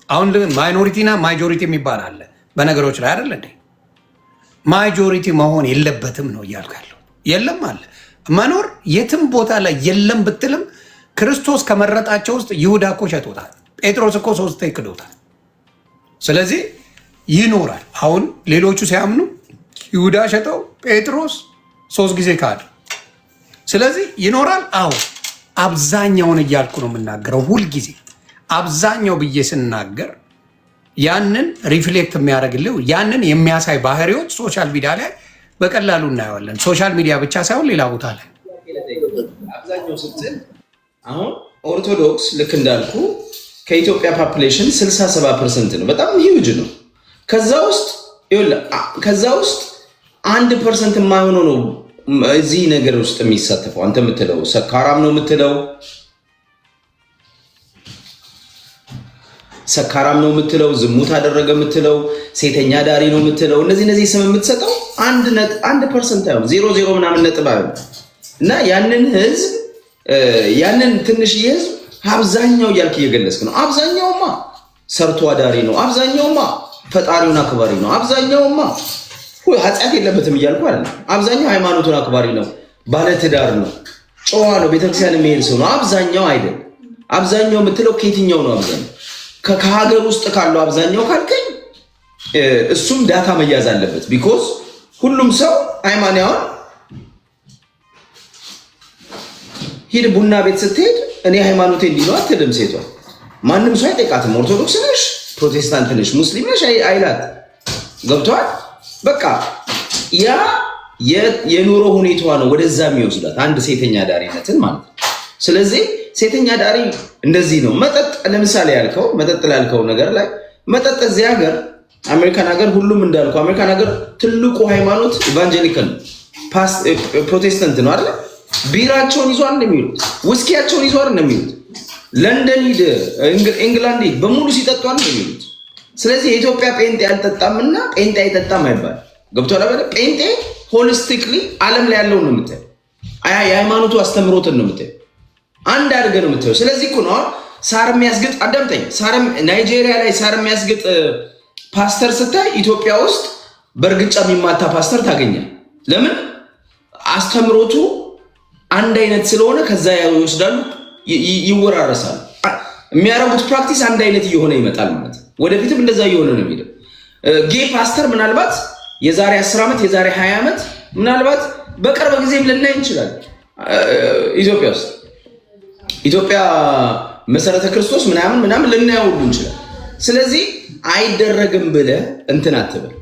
አሁን ማይኖሪቲና ማጆሪቲ የሚባል አለ በነገሮች ላይ አይደል እንዴ? ማጆሪቲ መሆን የለበትም ነው እያልካለሁ። የለም አለ መኖር የትም ቦታ ላይ የለም ብትልም ክርስቶስ ከመረጣቸው ውስጥ ይሁዳ እኮ ሸጦታል። ጴጥሮስ እኮ 3 ክዶታል። ስለዚህ ይኖራል። አሁን ሌሎቹ ሲያምኑ ይሁዳ ሸጠው ጴጥሮስ 3 ጊዜ ካደ። ስለዚህ ይኖራል። አዎ አብዛኛውን እያልኩ ነው የምናገረው። ሁልጊዜ አብዛኛው ብዬ ስናገር ያንን ሪፍሌክት የሚያደርግልህ ያንን የሚያሳይ ባህሪዎች ሶሻል ሚዲያ ላይ በቀላሉ እናየዋለን። ሶሻል ሚዲያ ብቻ ሳይሆን ሌላ ቦታ ላይ አብዛኛው ስትል አሁን ኦርቶዶክስ ልክ እንዳልኩ ከኢትዮጵያ ፖፑሌሽን 67% ነው። በጣም ሂውጅ ነው። ከዛ ውስጥ 1% የማይሆነው ነው እዚህ ነገር ውስጥ የሚሳተፈው። አንተ የምትለው ሰካራም ነው የምትለው ዝሙት አደረገ የምትለው ሴተኛ ዳሪ ነው የምትለው እነዚህ ስም የምትሰጠው 1% አይሆን 0 ምናምን ነጥብ አይሆን እና ያንን ትንሽዬ ህዝብ አብዛኛው እያልክ እየገለጽክ ነው። አብዛኛውማ ሰርቶ አዳሪ ነው። አብዛኛውማ ፈጣሪውን አክባሪ ነው። አብዛኛውማ ኃጢአት የለበትም እያልኩ አይደለም። አብዛኛው ሃይማኖቱን አክባሪ ነው፣ ባለትዳር ነው፣ ጨዋ ነው፣ ቤተክርስቲያን የሚሄድ ሰው ነው። አብዛኛው አይደል። አብዛኛው የምትለው ከየትኛው ነው? አብዛኛው ከሀገር ውስጥ ካለው አብዛኛው ካልከኝ እሱም ዳታ መያዝ አለበት። ቢኮዝ ሁሉም ሰው ሃይማኖታውን ሂድ ቡና ቤት ስትሄድ እኔ ሃይማኖቴ እንዲህ ነው አትልም ሴቷ። ማንም ሰው አይጠይቃትም። ኦርቶዶክስ ነሽ፣ ፕሮቴስታንት ነሽ፣ ሙስሊም ነሽ አይላት። ገብቷል? በቃ ያ የኑሮ ሁኔታዋ ነው ወደዛ የሚወስዳት አንድ ሴተኛ ዳሪነትን ማለት ነው። ስለዚህ ሴተኛ ዳሪ እንደዚህ ነው። መጠጥ ለምሳሌ ያልከው መጠጥ ላልከው ነገር ላይ መጠጥ እዚህ ሀገር አሜሪካን ሀገር ሁሉም እንዳልከው አሜሪካን ሀገር ትልቁ ሃይማኖት ኢቫንጀሊካል ፕሮቴስታንት ነው አይደል? ቢራቸውን ይዟል እንደሚሉት ውስኪያቸውን ይዟል እንደሚሉት ለንደን ሂድ ኢንግላንድ ሂድ በሙሉ ሲጠጡ እንደሚሉት። ስለዚህ የኢትዮጵያ ጴንጤ አልጠጣምና ጴንጤ አይጠጣም አይባል። ገብቶሃል አይደል? ጴንጤ ሆሊስቲክሊ ዓለም ላይ ያለውን ነው የምታየው። የሃይማኖቱ አስተምሮትን ነው የምታየው። አንድ አድርገህ ነው የምታየው። ስለዚህ እኮ ነው ሳር የሚያስግጥ አዳምጠኝ። ናይጄሪያ ላይ ሳር የሚያስግጥ ፓስተር ስታይ ኢትዮጵያ ውስጥ በእርግጫ የሚማታ ፓስተር ታገኛል። ለምን? አስተምሮቱ አንድ አይነት ስለሆነ ከዛ ይወስዳሉ፣ ይወራረሳሉ። የሚያረጉት ፕራክቲስ አንድ አይነት እየሆነ ይመጣል ማለት ወደፊትም እንደዛ እየሆነ ነው የሚለው። ጌ ፓስተር ምናልባት የዛሬ 10 ዓመት የዛሬ 20 ዓመት ምናልባት በቅርብ ጊዜም ልናይ እንችላለን ኢትዮጵያ ውስጥ ኢትዮጵያ መሰረተ ክርስቶስ ምናምን ልናየው ሁሉ እንችላለን። ስለዚህ አይደረግም ብለህ እንትን አትበል።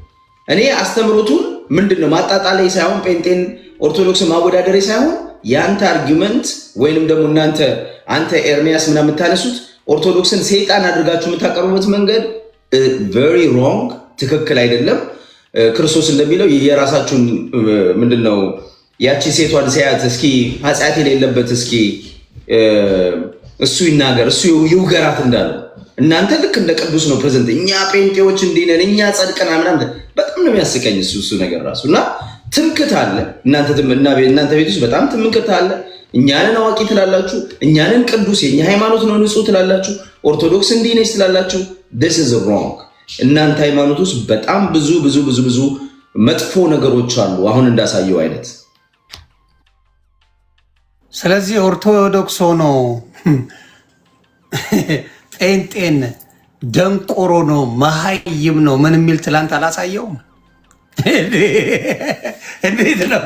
እኔ አስተምሮቱን ምንድነው ማጣጣላይ ሳይሆን ጴንጤን ኦርቶዶክስ ማወዳደሬ ሳይሆን ያንተ አርጊመንት ወይንም ደግሞ አንተ ኤርሚያስ ምናምን የምታነሱት ኦርቶዶክስን ሰይጣን አድርጋችሁ የምታቀርቡበት መንገድ very wrong፣ ትክክል አይደለም። ክርስቶስ እንደሚለው የራሳችሁን ምንድነው ያቺ ሴቷን ሲያት እስኪ ኃጢአት የሌለበት እስኪ እሱ ይናገር እሱ ይውገራት እንዳለው እናንተ ልክ እንደ ቅዱስ ነው ፕሬዘንት። እኛ ጴንጤዎች እንዲህ ነን እኛ ጸድቀና ምናምን በጣም ነው የሚያስቀኝ እሱ ነገር ራሱ እና ትምክት አለ። እናንተ ቤት ውስጥ በጣም ትምክት አለ። እኛንን አዋቂ ትላላችሁ፣ እኛንን ቅዱስ የኛ ሃይማኖት ነው ንጹህ ትላላችሁ፣ ኦርቶዶክስ እንዲህ ነች ትላላችሁ። this is wrong። እናንተ ሃይማኖት ውስጥ በጣም ብዙ መጥፎ ነገሮች አሉ አሁን እንዳሳየው አይነት። ስለዚህ ኦርቶዶክስ ሆኖ ጴንጤን ደንቆሮ ነው መሀይም ነው ምን የሚል ትላንት አላሳየውም? እንዴት ነው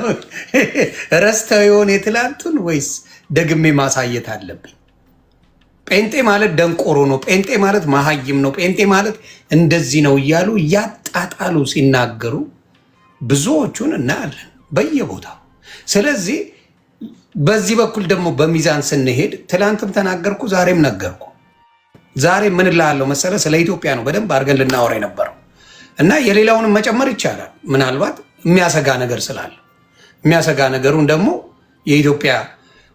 ረስተው የሆነ የትላንቱን ወይስ ደግሜ ማሳየት አለብኝ? ጴንጤ ማለት ደንቆሮ ነው፣ ጴንጤ ማለት መሀይም ነው፣ ጴንጤ ማለት እንደዚህ ነው እያሉ እያጣጣሉ ሲናገሩ ብዙዎቹን እናያለን በየቦታው። ስለዚህ በዚህ በኩል ደግሞ በሚዛን ስንሄድ ትላንትም ተናገርኩ፣ ዛሬም ነገርኩ። ዛሬ ምን እልሃለሁ መሰለህ? ስለ ኢትዮጵያ ነው በደንብ አድርገን ልናወራ የነበረው እና የሌላውንም መጨመር ይቻላል። ምናልባት የሚያሰጋ ነገር ስላለ የሚያሰጋ ነገሩን ደግሞ የኢትዮጵያ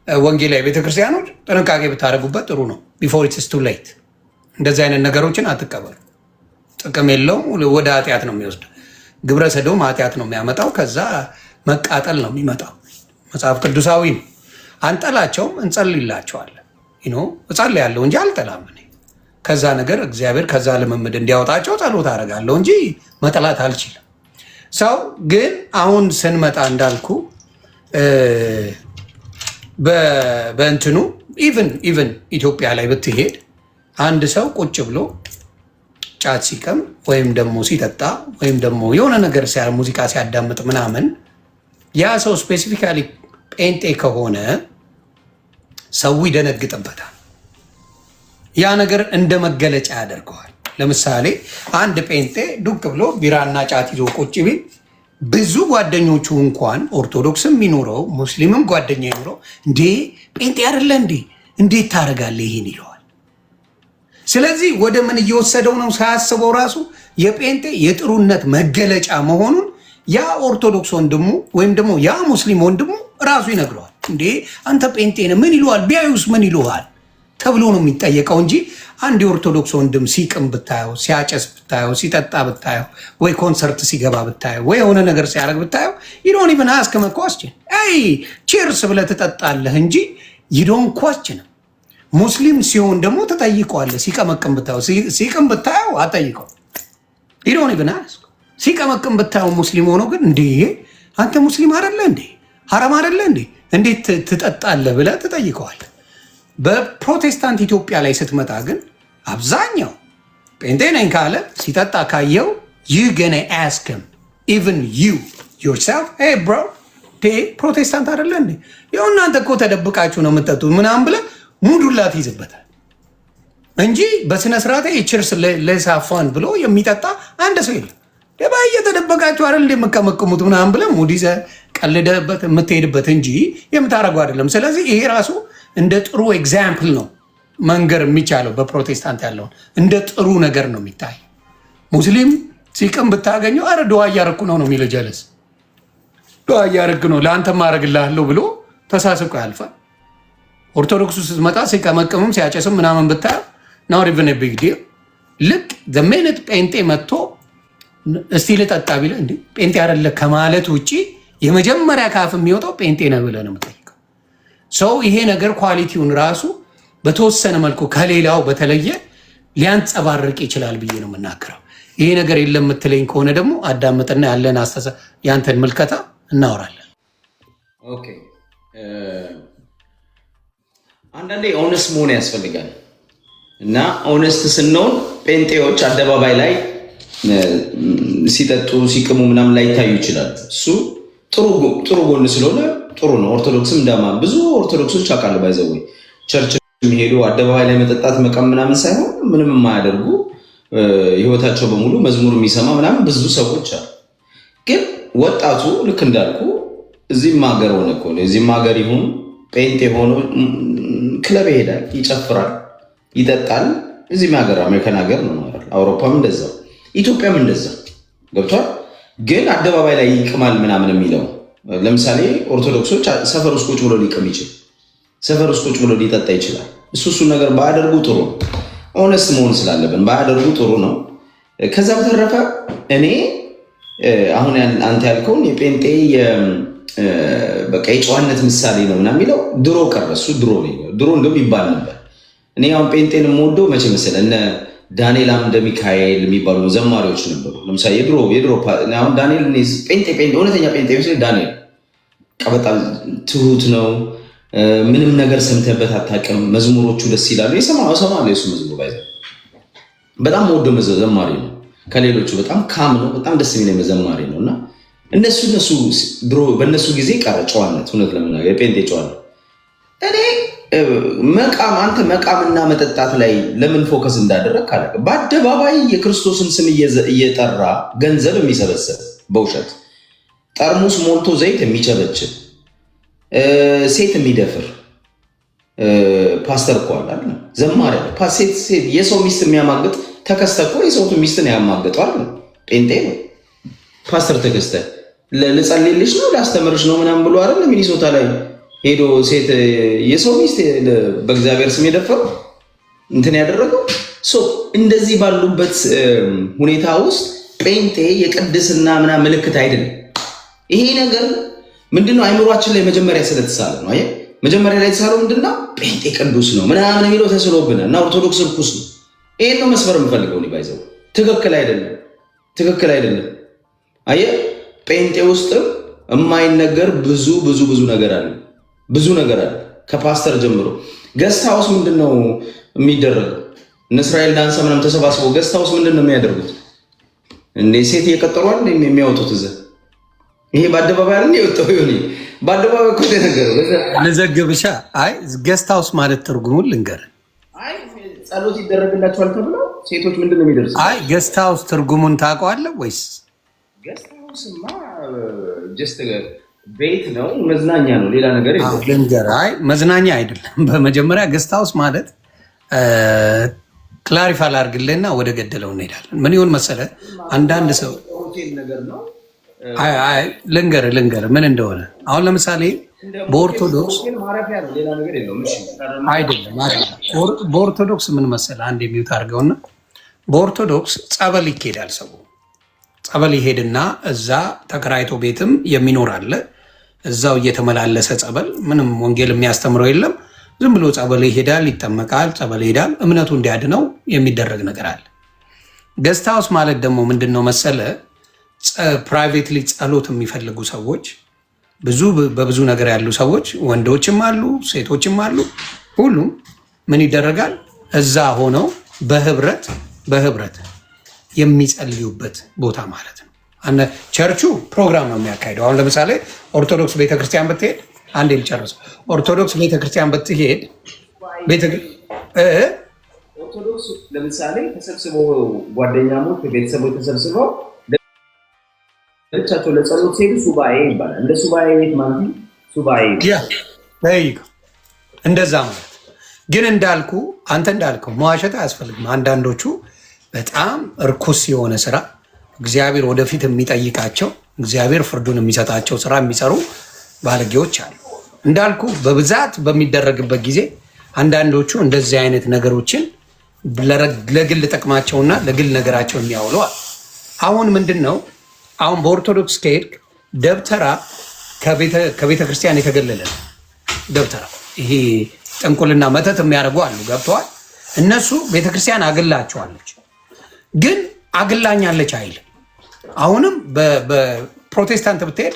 ወንጌላዊ ቤተክርስቲያኖች ጥንቃቄ ብታደርጉበት ጥሩ ነው። ቢፎር ኢትስ ቱ ሌት እንደዚህ አይነት ነገሮችን አትቀበሉ። ጥቅም የለውም፣ ወደ ኃጢአት ነው የሚወስድ። ግብረ ሰዶም ኃጢአት ነው የሚያመጣው፣ ከዛ መቃጠል ነው የሚመጣው። መጽሐፍ ቅዱሳዊ ነው። አንጠላቸውም፣ እንጸልይላቸዋለን። እጸልያለሁ እንጂ አልጠላም። ከዛ ነገር እግዚአብሔር ከዛ ልምምድ እንዲያወጣቸው ጸሎት አደርጋለሁ እንጂ መጠላት አልችልም። ሰው ግን አሁን ስንመጣ እንዳልኩ በእንትኑ ኢቭን ኢትዮጵያ ላይ ብትሄድ አንድ ሰው ቁጭ ብሎ ጫት ሲቀም ወይም ደግሞ ሲጠጣ ወይም ደግሞ የሆነ ነገር ሙዚቃ ሲያዳምጥ ምናምን ያ ሰው ስፔሲፊካሊ ጴንጤ ከሆነ ሰው ይደነግጥበታል። ያ ነገር እንደ መገለጫ ያደርገዋል። ለምሳሌ አንድ ጴንጤ ዱቅ ብሎ ቢራና ጫት ይዞ ቁጭ ቢል ብዙ ጓደኞቹ እንኳን ኦርቶዶክስም የሚኖረው ሙስሊምም ጓደኛ ይኖረው እንዴ ጴንጤ አይደለ እንዴ እንዴት ታደርጋለህ ይህን ይለዋል። ስለዚህ ወደ ምን እየወሰደው ነው ሳያስበው ራሱ የጴንጤ የጥሩነት መገለጫ መሆኑን ያ ኦርቶዶክስ ወንድሙ ወይም ደግሞ ያ ሙስሊም ወንድሙ ራሱ ይነግረዋል። እንዴ አንተ ጴንጤ ነህ ምን ይለዋል፣ ቢያዩስ ምን ይለዋል ተብሎ ነው የሚጠየቀው እንጂ አንድ የኦርቶዶክስ ወንድም ሲቅም ብታየው፣ ሲያጨስ ብታየው፣ ሲጠጣ ብታየው፣ ወይ ኮንሰርት ሲገባ ብታየው፣ ወይ የሆነ ነገር ሲያደርግ ብታየው ይዶን ኢቭን አስክ መኳስችን አይ ቺርስ ብለህ ትጠጣለህ እንጂ ይዶን ኳስችን። ሙስሊም ሲሆን ደግሞ ተጠይቀዋለህ። ሲቀመቅም ብታየው ሲቅም ብታየው አጠይቀው ይዶን ኢቭን አስክ። ሲቀመቅም ብታየው ሙስሊም ሆኖ ግን እንዴ አንተ ሙስሊም አይደለ እንዴ ሐራም አይደለ እንዴ እንዴት ትጠጣለህ ብለህ ትጠይቀዋለህ። በፕሮቴስታንት ኢትዮጵያ ላይ ስትመጣ ግን አብዛኛው ጴንጤ ነኝ ካለ ሲጠጣ ካየው you gonna ask him even you yourself hey bro ፕሮቴስታንት አይደለ እንዴ ያው እናንተ እኮ ተደብቃችሁ ነው የምትጠጡት ምናምን ብለህ ሙዱላት ይዝበታል እንጂ በስነ ስርዓት ቺርስ ለሳፋን ብሎ የሚጠጣ አንድ ሰው የለም። ደባ እየተደበቃችሁ አይደል እንደምትቀመቅሙት ምናምን ብለህ ሙድ ይዘህ ቀልደህበት የምትሄድበት እንጂ የምታደርገው አይደለም። ስለዚህ ይሄ ራሱ እንደ ጥሩ ኤግዛምፕል ነው መንገር የሚቻለው። በፕሮቴስታንት ያለውን እንደ ጥሩ ነገር ነው የሚታይ። ሙስሊም ሲቅም ብታገኘው አረ ድዋ እያረኩ ነው የሚለው ጀለስ ድዋ እያረክ ነው ለአንተ ማድረግልሃለሁ ብሎ ተሳስቆ ያልፋል። ኦርቶዶክሱ ስትመጣ ሲቀመቅምም ሲያጨስም ምናምን ብታየው ናት ኢቭን ኤ ቢግ ዲል። ልክ ዘ ሚኒት ጴንጤ መጥቶ እስቲ ልጠጣ ቢልህ እንዴ ጴንጤ አይደለ ከማለት ውጭ የመጀመሪያ ካፍ የሚወጣው ጴንጤ ነው ብለህ ነው የምጠይቀው። ሰው ይሄ ነገር ኳሊቲውን ራሱ በተወሰነ መልኩ ከሌላው በተለየ ሊያንጸባርቅ ይችላል ብዬ ነው የምናገረው። ይሄ ነገር የለም የምትለኝ ከሆነ ደግሞ አዳምጥና ያለን ያንተን ምልከታ እናወራለን። ኦኬ አንዳንዴ ኦነስት መሆን ያስፈልጋል እና ኦነስት ስንሆን ጴንጤዎች አደባባይ ላይ ሲጠጡ ሲቅሙ ምናምን ላይ ይታዩ ይችላል። እሱ ጥሩ ጎን ስለሆነ ጥሩ ነው። ኦርቶዶክስም እንደማ ብዙ ኦርቶዶክሶች አውቃለሁ ባይዘው ቸርች የሚሄዱ አደባባይ ላይ መጠጣት መቀም ምናምን ሳይሆን ምንም የማያደርጉ ህይወታቸው በሙሉ መዝሙር የሚሰማ ምናምን ብዙ ሰዎች አሉ። ግን ወጣቱ ልክ እንዳልኩ እዚህም ሀገር ሆነ እኮ እዚህም ሀገር ይሁን ጴንጤ ሆኖ ክለብ ይሄዳል፣ ይጨፍራል፣ ይጠጣል። እዚህም ሀገር አሜሪካን ሀገር ነው ማለት አውሮፓም እንደዛው ኢትዮጵያም እንደዛ ገብቷል። ግን አደባባይ ላይ ይቅማል ምናምን የሚለው ለምሳሌ ኦርቶዶክሶች ሰፈር ውስጥ ቁጭ ብሎ ሊቅም ይችላል፣ ሰፈር ውስጥ ቁጭ ብሎ ሊጠጣ ይችላል። እሱ ነገር ባያደርጉ ጥሩ ነው። ኦነስት መሆን ስላለብን ባያደርጉ ጥሩ ነው። ከዛ በተረፈ እኔ አሁን አንተ ያልከውን የጴንጤ በቃ የጨዋነት ምሳሌ ነው ምናምን የሚለው ድሮ ቀረ። እሱ ድሮ እንደውም ይባል ነበር። እኔ አሁን ጴንጤን የምወደው መቼ መሰለህ እነ ዳንኤል አምደ ሚካኤል የሚባሉ ዘማሪዎች ነበሩ። ለምሳሌ የድሮ አሁን ዳንኤል ጴንጤ እውነተኛ ጴንጤ ምስል ዳንኤል በጣም ትሁት ነው። ምንም ነገር ሰምተበት አታውቅም። መዝሙሮቹ ደስ ይላሉ። እሰማለሁ የሱ መዝሙር ባይዘ በጣም ወደው ዘማሪ ነው። ከሌሎቹ በጣም ካም ነው። በጣም ደስ የሚለኝ ዘማሪ ነው። እና እነሱ ድሮ በእነሱ ጊዜ ቀረ ጨዋነት። እውነት ለምናገር የጴንጤ ጨዋነት እኔ አንተ መቃምና መጠጣት ላይ ለምን ፎከስ እንዳደረግ ካለ በአደባባይ የክርስቶስን ስም እየጠራ ገንዘብ የሚሰበሰብ በውሸት ጠርሙስ ሞልቶ ዘይት የሚቸበችብ ሴት የሚደፍር ፓስተር እኮ አለ ዘማሪ ሴት የሰው ሚስት የሚያማግጥ ተከስተ እኮ የሰው ሚስትን ያማግጠው አይደል? ጴንጤ ነው ፓስተር ተከስተ ልጸልይልሽ ነው ላስተምርሽ ነው ምናምን ብሎ አይደል ሚኒሶታ ላይ ሄዶ ሴት የሰው ሚስት በእግዚአብሔር ስም የደፈረው እንትን ያደረገው። እንደዚህ ባሉበት ሁኔታ ውስጥ ጴንጤ የቅድስና ምናምን ምልክት አይደለም። ይሄ ነገር ምንድነው? አይምሯችን ላይ መጀመሪያ ስለተሳለ ነው። አየህ መጀመሪያ ላይ የተሳለው ምንድነው? ጴንጤ ቅዱስ ነው ምናምን የሚለው ተስሎብናል እና ኦርቶዶክስ ርኩስ ነው። ይሄን ነው መስመር የምፈልገው ነው ባይዘው ትክክል አይደለም ትክክል አይደለም አየህ ጴንጤ ውስጥም የማይነገር ብዙ ነገር አለ ብዙ ነገር አለ ከፓስተር ጀምሮ ገስት ሃውስ ምንድነው የሚደረገው እስራኤል ዳንሳ ምናምን ተሰባስበው ገስት ሃውስ ምንድነው የሚያደርጉት እንዴ ሴት እየቀጠሩ አይደል የሚያወጡት እዛ ይሄ በአደባባይ አይደል የወጣው ይሁን በአደባባይ እኮ ተነገረው ለዘገብሻ አይ ገስት ሃውስ ማለት ትርጉሙን ልንገር አይ ጸሎት ይደረግላቸዋል ተብሎ ሴቶች ምንድነው የሚደርሱ አይ ገስት ሃውስ ትርጉሙን ታውቀዋለህ ወይስ ገስት ሃውስማ ጀስት ቤት ነው መዝናኛ ነው ሌላ ነገር የለም ልንገር አይ መዝናኛ አይደለም በመጀመሪያ ገስት ሃውስ ማለት ክላሪፋይ አድርግልህና ወደ ገደለው እንሄዳለን ምን ይሁን መሰለህ አንዳንድ ሰው ሆቴል ነገር ነው አይ ልንገር ምን እንደሆነ አሁን ለምሳሌ በኦርቶዶክስ ማረፊያ ነው ሌላ ነገር የለውም እሺ አይደለም በኦርቶዶክስ ምን መሰለህ አንድ የሚውት አድርገውና በኦርቶዶክስ ጸበል ይሄዳል ሰው ጸበል ይሄድና እዛ ተከራይቶ ቤትም የሚኖር አለ እዛው እየተመላለሰ ጸበል ምንም ወንጌል የሚያስተምረው የለም ዝም ብሎ ጸበል ይሄዳል ይጠመቃል ጸበል ይሄዳል እምነቱ እንዲያድነው የሚደረግ ነገር አለ ገስት ሃውስ ማለት ደግሞ ምንድነው መሰለህ ፕራይቬትሊ ጸሎት የሚፈልጉ ሰዎች በብዙ ነገር ያሉ ሰዎች ወንዶችም አሉ ሴቶችም አሉ ሁሉም ምን ይደረጋል እዛ ሆነው በህብረት የሚጸልዩበት ቦታ ማለት ነው ቸርቹ ፕሮግራም ነው የሚያካሂደው አሁን ለምሳሌ ኦርቶዶክስ ቤተክርስቲያን ብትሄድ አንዴ ልጨርስ ኦርቶዶክስ ቤተክርስቲያን ብትሄድ ኦርቶዶክስ ለምሳሌ ተሰብስበው ጓደኛሞች ቤተሰቦች ተሰብስበው ለቻቸው ለጸሎት ሲሄዱ ሱባኤ ይባላል እንደ ሱባኤ ቤት ማለት ሱባኤ እንደዛ ማለት ግን እንዳልኩ አንተ እንዳልከው መዋሸት አያስፈልግም አንዳንዶቹ በጣም እርኩስ የሆነ ስራ እግዚአብሔር ወደፊት የሚጠይቃቸው እግዚአብሔር ፍርዱን የሚሰጣቸው ስራ የሚሰሩ ባለጌዎች አሉ እንዳልኩ በብዛት በሚደረግበት ጊዜ አንዳንዶቹ እንደዚህ አይነት ነገሮችን ለግል ጥቅማቸውና ለግል ነገራቸው የሚያውለዋል አሁን ምንድነው አሁን በኦርቶዶክስ ከሄድክ ደብተራ ከቤተ ክርስቲያን የተገለለ ደብተራ ይሄ ጥንቁልና መተት የሚያደርጉ አሉ ገብተዋል እነሱ ቤተክርስቲያን አግላቸዋለች ግን አግላኛለች አይልም አሁንም በፕሮቴስታንት ብትሄድ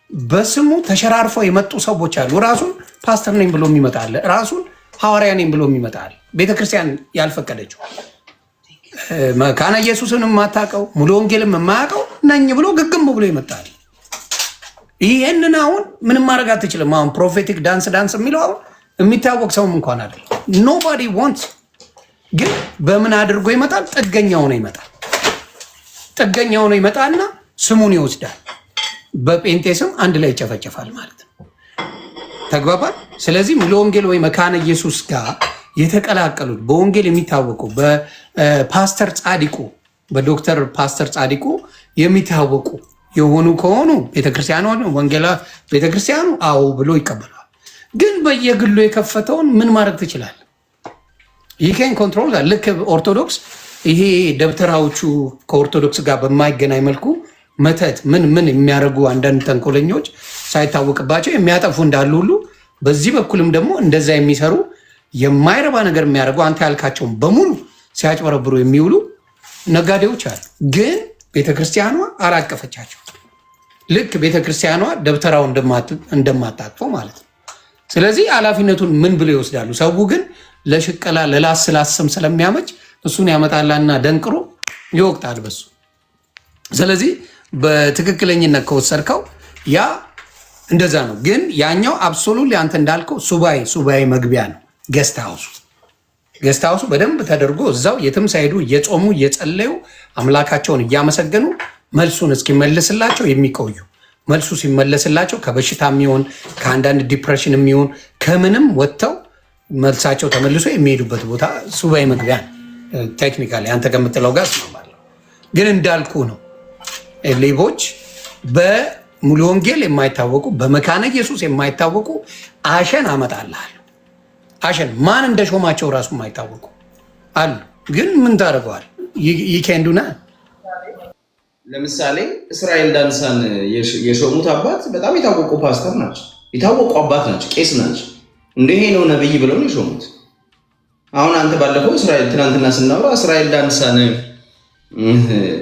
በስሙ ተሸራርፈው የመጡ ሰዎች አሉ ራሱን ፓስተር ነኝ ብሎ የሚመጣል ራሱን ሐዋርያ ነኝ ብሎ የሚመጣል ቤተክርስቲያን ያልፈቀደችው መካነ ኢየሱስን የማታውቀው ሙሉ ወንጌልም የማያውቀው ነኝ ብሎ ግግም ብሎ ይመጣል ይሄንን አሁን ምንም ማድረግ አትችልም አሁን ፕሮፌቲክ ዳንስ የሚለው አሁን የሚታወቅ ሰውም እንኳን አይደል ኖባዲ ዋንትስ ግን በምን አድርጎ ይመጣል ጥገኛው ነው ይመጣና ስሙን ይወስዳል በጴንጤ ስም አንድ ላይ ይጨፈጨፋል ማለት ነው ተግባባል ስለዚህ ሙሉ ወንጌል ወይ መካነ ኢየሱስ ጋር የተቀላቀሉት በወንጌል የሚታወቁ በፓስተር ጻዲቁ በዶክተር ፓስተር ጻዲቁ የሚታወቁ የሆኑ ከሆኑ ቤተክርስቲያኑ ወንጌላ ቤተክርስቲያኑ አዎ ብሎ ይቀበላል ግን በየግሉ የከፈተውን ምን ማድረግ ትችላለህ ይሄን ኮንትሮል ልክ ኦርቶዶክስ ይሄ ደብተራዎቹ ከኦርቶዶክስ ጋር በማይገናኝ መልኩ መተት ምን የሚያደርጉ አንዳንድ ተንኮለኞች ሳይታወቅባቸው የሚያጠፉ እንዳሉ ሁሉ በዚህ በኩልም ደግሞ እንደዛ የሚሰሩ የማይረባ ነገር የሚያደርጉ አንተ ያልካቸውን በሙሉ ሲያጭበረብሩ የሚውሉ ነጋዴዎች አሉ ግን ቤተክርስቲያኗ አላቀፈቻቸው ልክ ቤተክርስቲያኗ ደብተራው እንደማታቅፈው ማለት ነው ስለዚህ ኃላፊነቱን ምን ብሎ ይወስዳሉ ሰው ግን ለሽቀላ ለላስላስም ስለሚያመች እሱን ያመጣላና ደንቅሮ ይወቅታል በሱ ስለዚህ በትክክለኝነት ከወሰድከው ያ እንደዛ ነው ግን ያኛው አብሶሉትሊ አንተ እንዳልከው ሱባኤ መግቢያ ነው ገስት ሃውሱ በደንብ ተደርጎ እዛው የትም ሳይሄዱ እየጾሙ እየጸለዩ አምላካቸውን እያመሰገኑ መልሱን እስኪመልስላቸው የሚቆዩ መልሱ ሲመለስላቸው ከበሽታ የሚሆን ከአንዳንድ ዲፕሬሽን የሚሆን ከምንም ወጥተው መልሳቸው ተመልሶ የሚሄዱበት ቦታ ሱባኤ መግቢያ ቴክኒካሊ አንተ ከምትለው ጋር እስማማለሁ ግን እንዳልኩ ነው ሌቦች በሙሉ ወንጌል የማይታወቁ በመካነ ኢየሱስ የማይታወቁ አሸን አመጣልሃል አሸን ማን እንደሾማቸው ራሱ የማይታወቁ አሉ ግን ምን ታደርገዋል ይከንዱና ለምሳሌ እስራኤል ዳንሳን የሾሙት አባት በጣም የታወቁ ፓስተር ናቸው የታወቁ አባት ናቸው ቄስ ናቸው እንደሄ ነው ነብይ ብለው የሾሙት አሁን አንተ ባለፈው እስራኤል ትናንትና ስናወራ እስራኤል ዳንሳን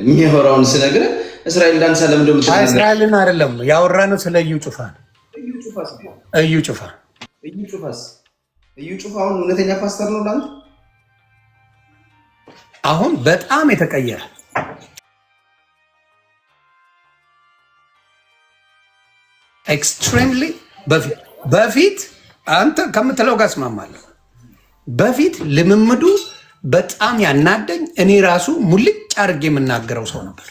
የሚያወራውን ስነግርህ እስራኤል ዳንሳ ለምንድን ነው የምትነግረው? እስራኤልን አይደለም ያወራነው ስለ እዩ ጩፋ ነው። እዩ ጩፋ እዩ ጩፋ አሁን እውነተኛ ፓስተር ነው ለአንተ? አሁን በጣም የተቀየረ ኤክስትሪምሊ በፊት አንተ ከምትለው ጋር እስማማለሁ። በፊት ልምምዱ በጣም ያናደኝ እኔ ራሱ ሙልጭ አድርጌ የምናገረው ሰው ነበር።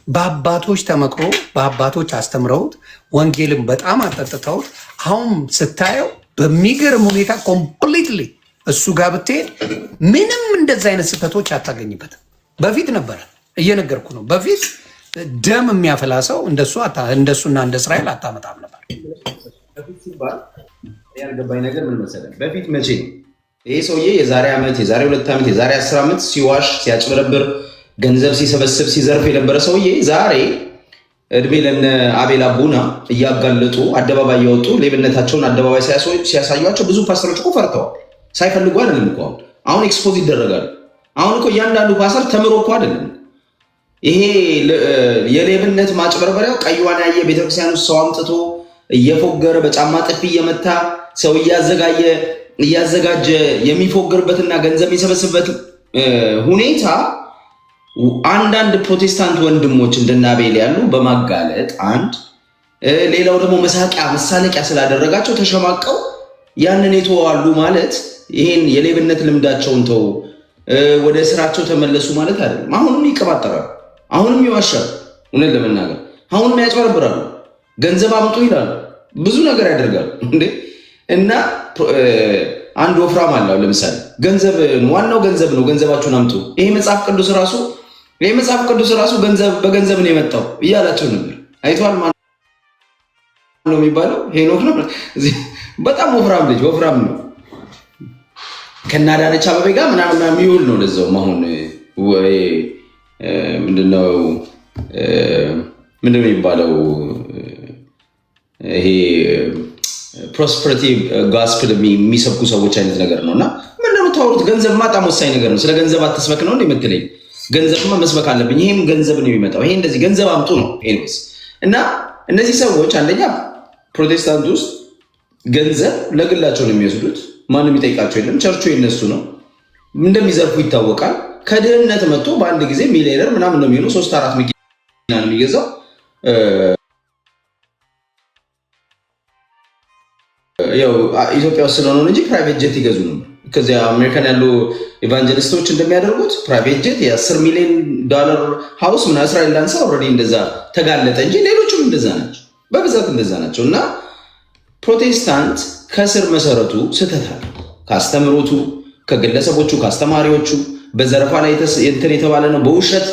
በአባቶች ተመክሮ በአባቶች አስተምረውት ወንጌልም በጣም አጠጥተውት አሁን ስታየው በሚገርም ሁኔታ ኮምፕሊትሊ እሱ ጋር ብትሄድ ምንም እንደዚ አይነት ስህተቶች አታገኝበትም። በፊት ነበረ እየነገርኩ ነው። በፊት ደም የሚያፈላ ሰው እንደሱና እንደ እስራኤል አታመጣም ነበር። በፊት ሲባል ያልገባኝ ነገር ምን መሰለህ? በፊት መቼ ይሄ ሰውዬ የዛሬ ዓመት የዛሬ 2 ዓመት የዛሬ 10 ዓመት ሲዋሽ ሲያጭበረብር ገንዘብ ሲሰበስብ ሲዘርፍ የነበረ ሰውዬ ዛሬ እድሜ ለነ አቤል አቡና እያጋለጡ አደባባይ ያወጡ ሌብነታቸውን አደባባይ ሲያሳዩቸው ብዙ ፓስተሮች እኮ ፈርተዋል። ሳይፈልጉ አይደለም እኮ አሁን ኤክስፖዝ ይደረጋሉ። አሁን እኮ እያንዳንዱ ፓስተር ተምሮ እኮ አይደለም። ይሄ የሌብነት ማጭበርበሪያው ቀይዋን ያየ ቤተክርስቲያን ውስጥ ሰው አምጥቶ እየፎገረ በጫማ ጥፊ እየመታ ሰው እያዘጋጀ የሚፎገርበትና ገንዘብ የሚሰበስብበት ሁኔታ አንዳንድ ፕሮቴስታንት ወንድሞች እንደነ አቤል ያሉ በማጋለጥ አንድ፣ ሌላው ደግሞ መሳለቂያ ስላደረጋቸው ተሸማቀው ያንን የተዋሉ ማለት ይሄን የሌብነት ልምዳቸውን ተው ወደ ስራቸው ተመለሱ ማለት አይደለም። አሁንም ይቀባጠራሉ፣ አሁንም ይዋሻሉ፣ እውነት ለመናገር አሁንም ያጭበረብራሉ፣ ገንዘብ አምጡ ይላሉ፣ ብዙ ነገር ያደርጋሉ እንዴ። እና አንድ ወፍራም አለው ለምሳሌ ገንዘብ ዋናው ገንዘብ ነው፣ ገንዘባችሁን አምጡ። ይሄ መጽሐፍ ቅዱስ ራሱ በገንዘብ ነው የመጣው እያላቸው ነበር። አይቷል። ማን ነው የሚባለው? ሄኖክ ነው። በጣም ወፍራም ልጅ ወፍራም ነው። ከናዳነች አበቤ ጋር ምናምን የሚውል ነው። ለዛውም አሁን ምንድነው የሚባለው ይሄ ፕሮስፐሪቲ ጋስፕል የሚሰብኩ ሰዎች አይነት ነገር ነው። እና ምንድነው የምታወሩት? ገንዘብ በጣም ወሳኝ ነገር ነው። ስለ ገንዘብ አትስበክ ነው የምትለኝ? ገንዘብማ መስበክ አለብኝ። ይሄም ገንዘብ ነው የሚመጣው። ይሄ እንደዚህ ገንዘብ አምጡ ነው ኤኒዌይስ። እና እነዚህ ሰዎች አንደኛ ፕሮቴስታንት ውስጥ ገንዘብ ለግላቸው ነው የሚወስዱት። ማንም ይጠይቃቸው የለም። ቸርቹ የነሱ ነው። እንደሚዘርፉ ይታወቃል። ከድህነት መጥቶ በአንድ ጊዜ ሚሊዮነር ምናምን ነው የሚሆነው። 3-4 መኪና ነው የሚገዛው። ያው ኢትዮጵያ ውስጥ ስለሆነ እንጂ ፕራይቬት ጀት ይገዙ ነበር። ከዚያ አሜሪካን ያሉ ኢቫንጀሊስቶች እንደሚያደርጉት ፕራይቬት ጀት የ$10 ሚሊዮን ሃውስ ምን እስራኤል ዳንሳ ኦልሬዲ እንደዛ ተጋለጠ እንጂ ሌሎችም እንደዛ ናቸው፣ በብዛት እንደዛ ናቸው። እና ፕሮቴስታንት ከስር መሰረቱ ስህተት አለ። ካስተምሮቱ፣ ከግለሰቦቹ፣ ከአስተማሪዎቹ በዘረፋ ላይ እንትን የተባለ ነው። በውሸት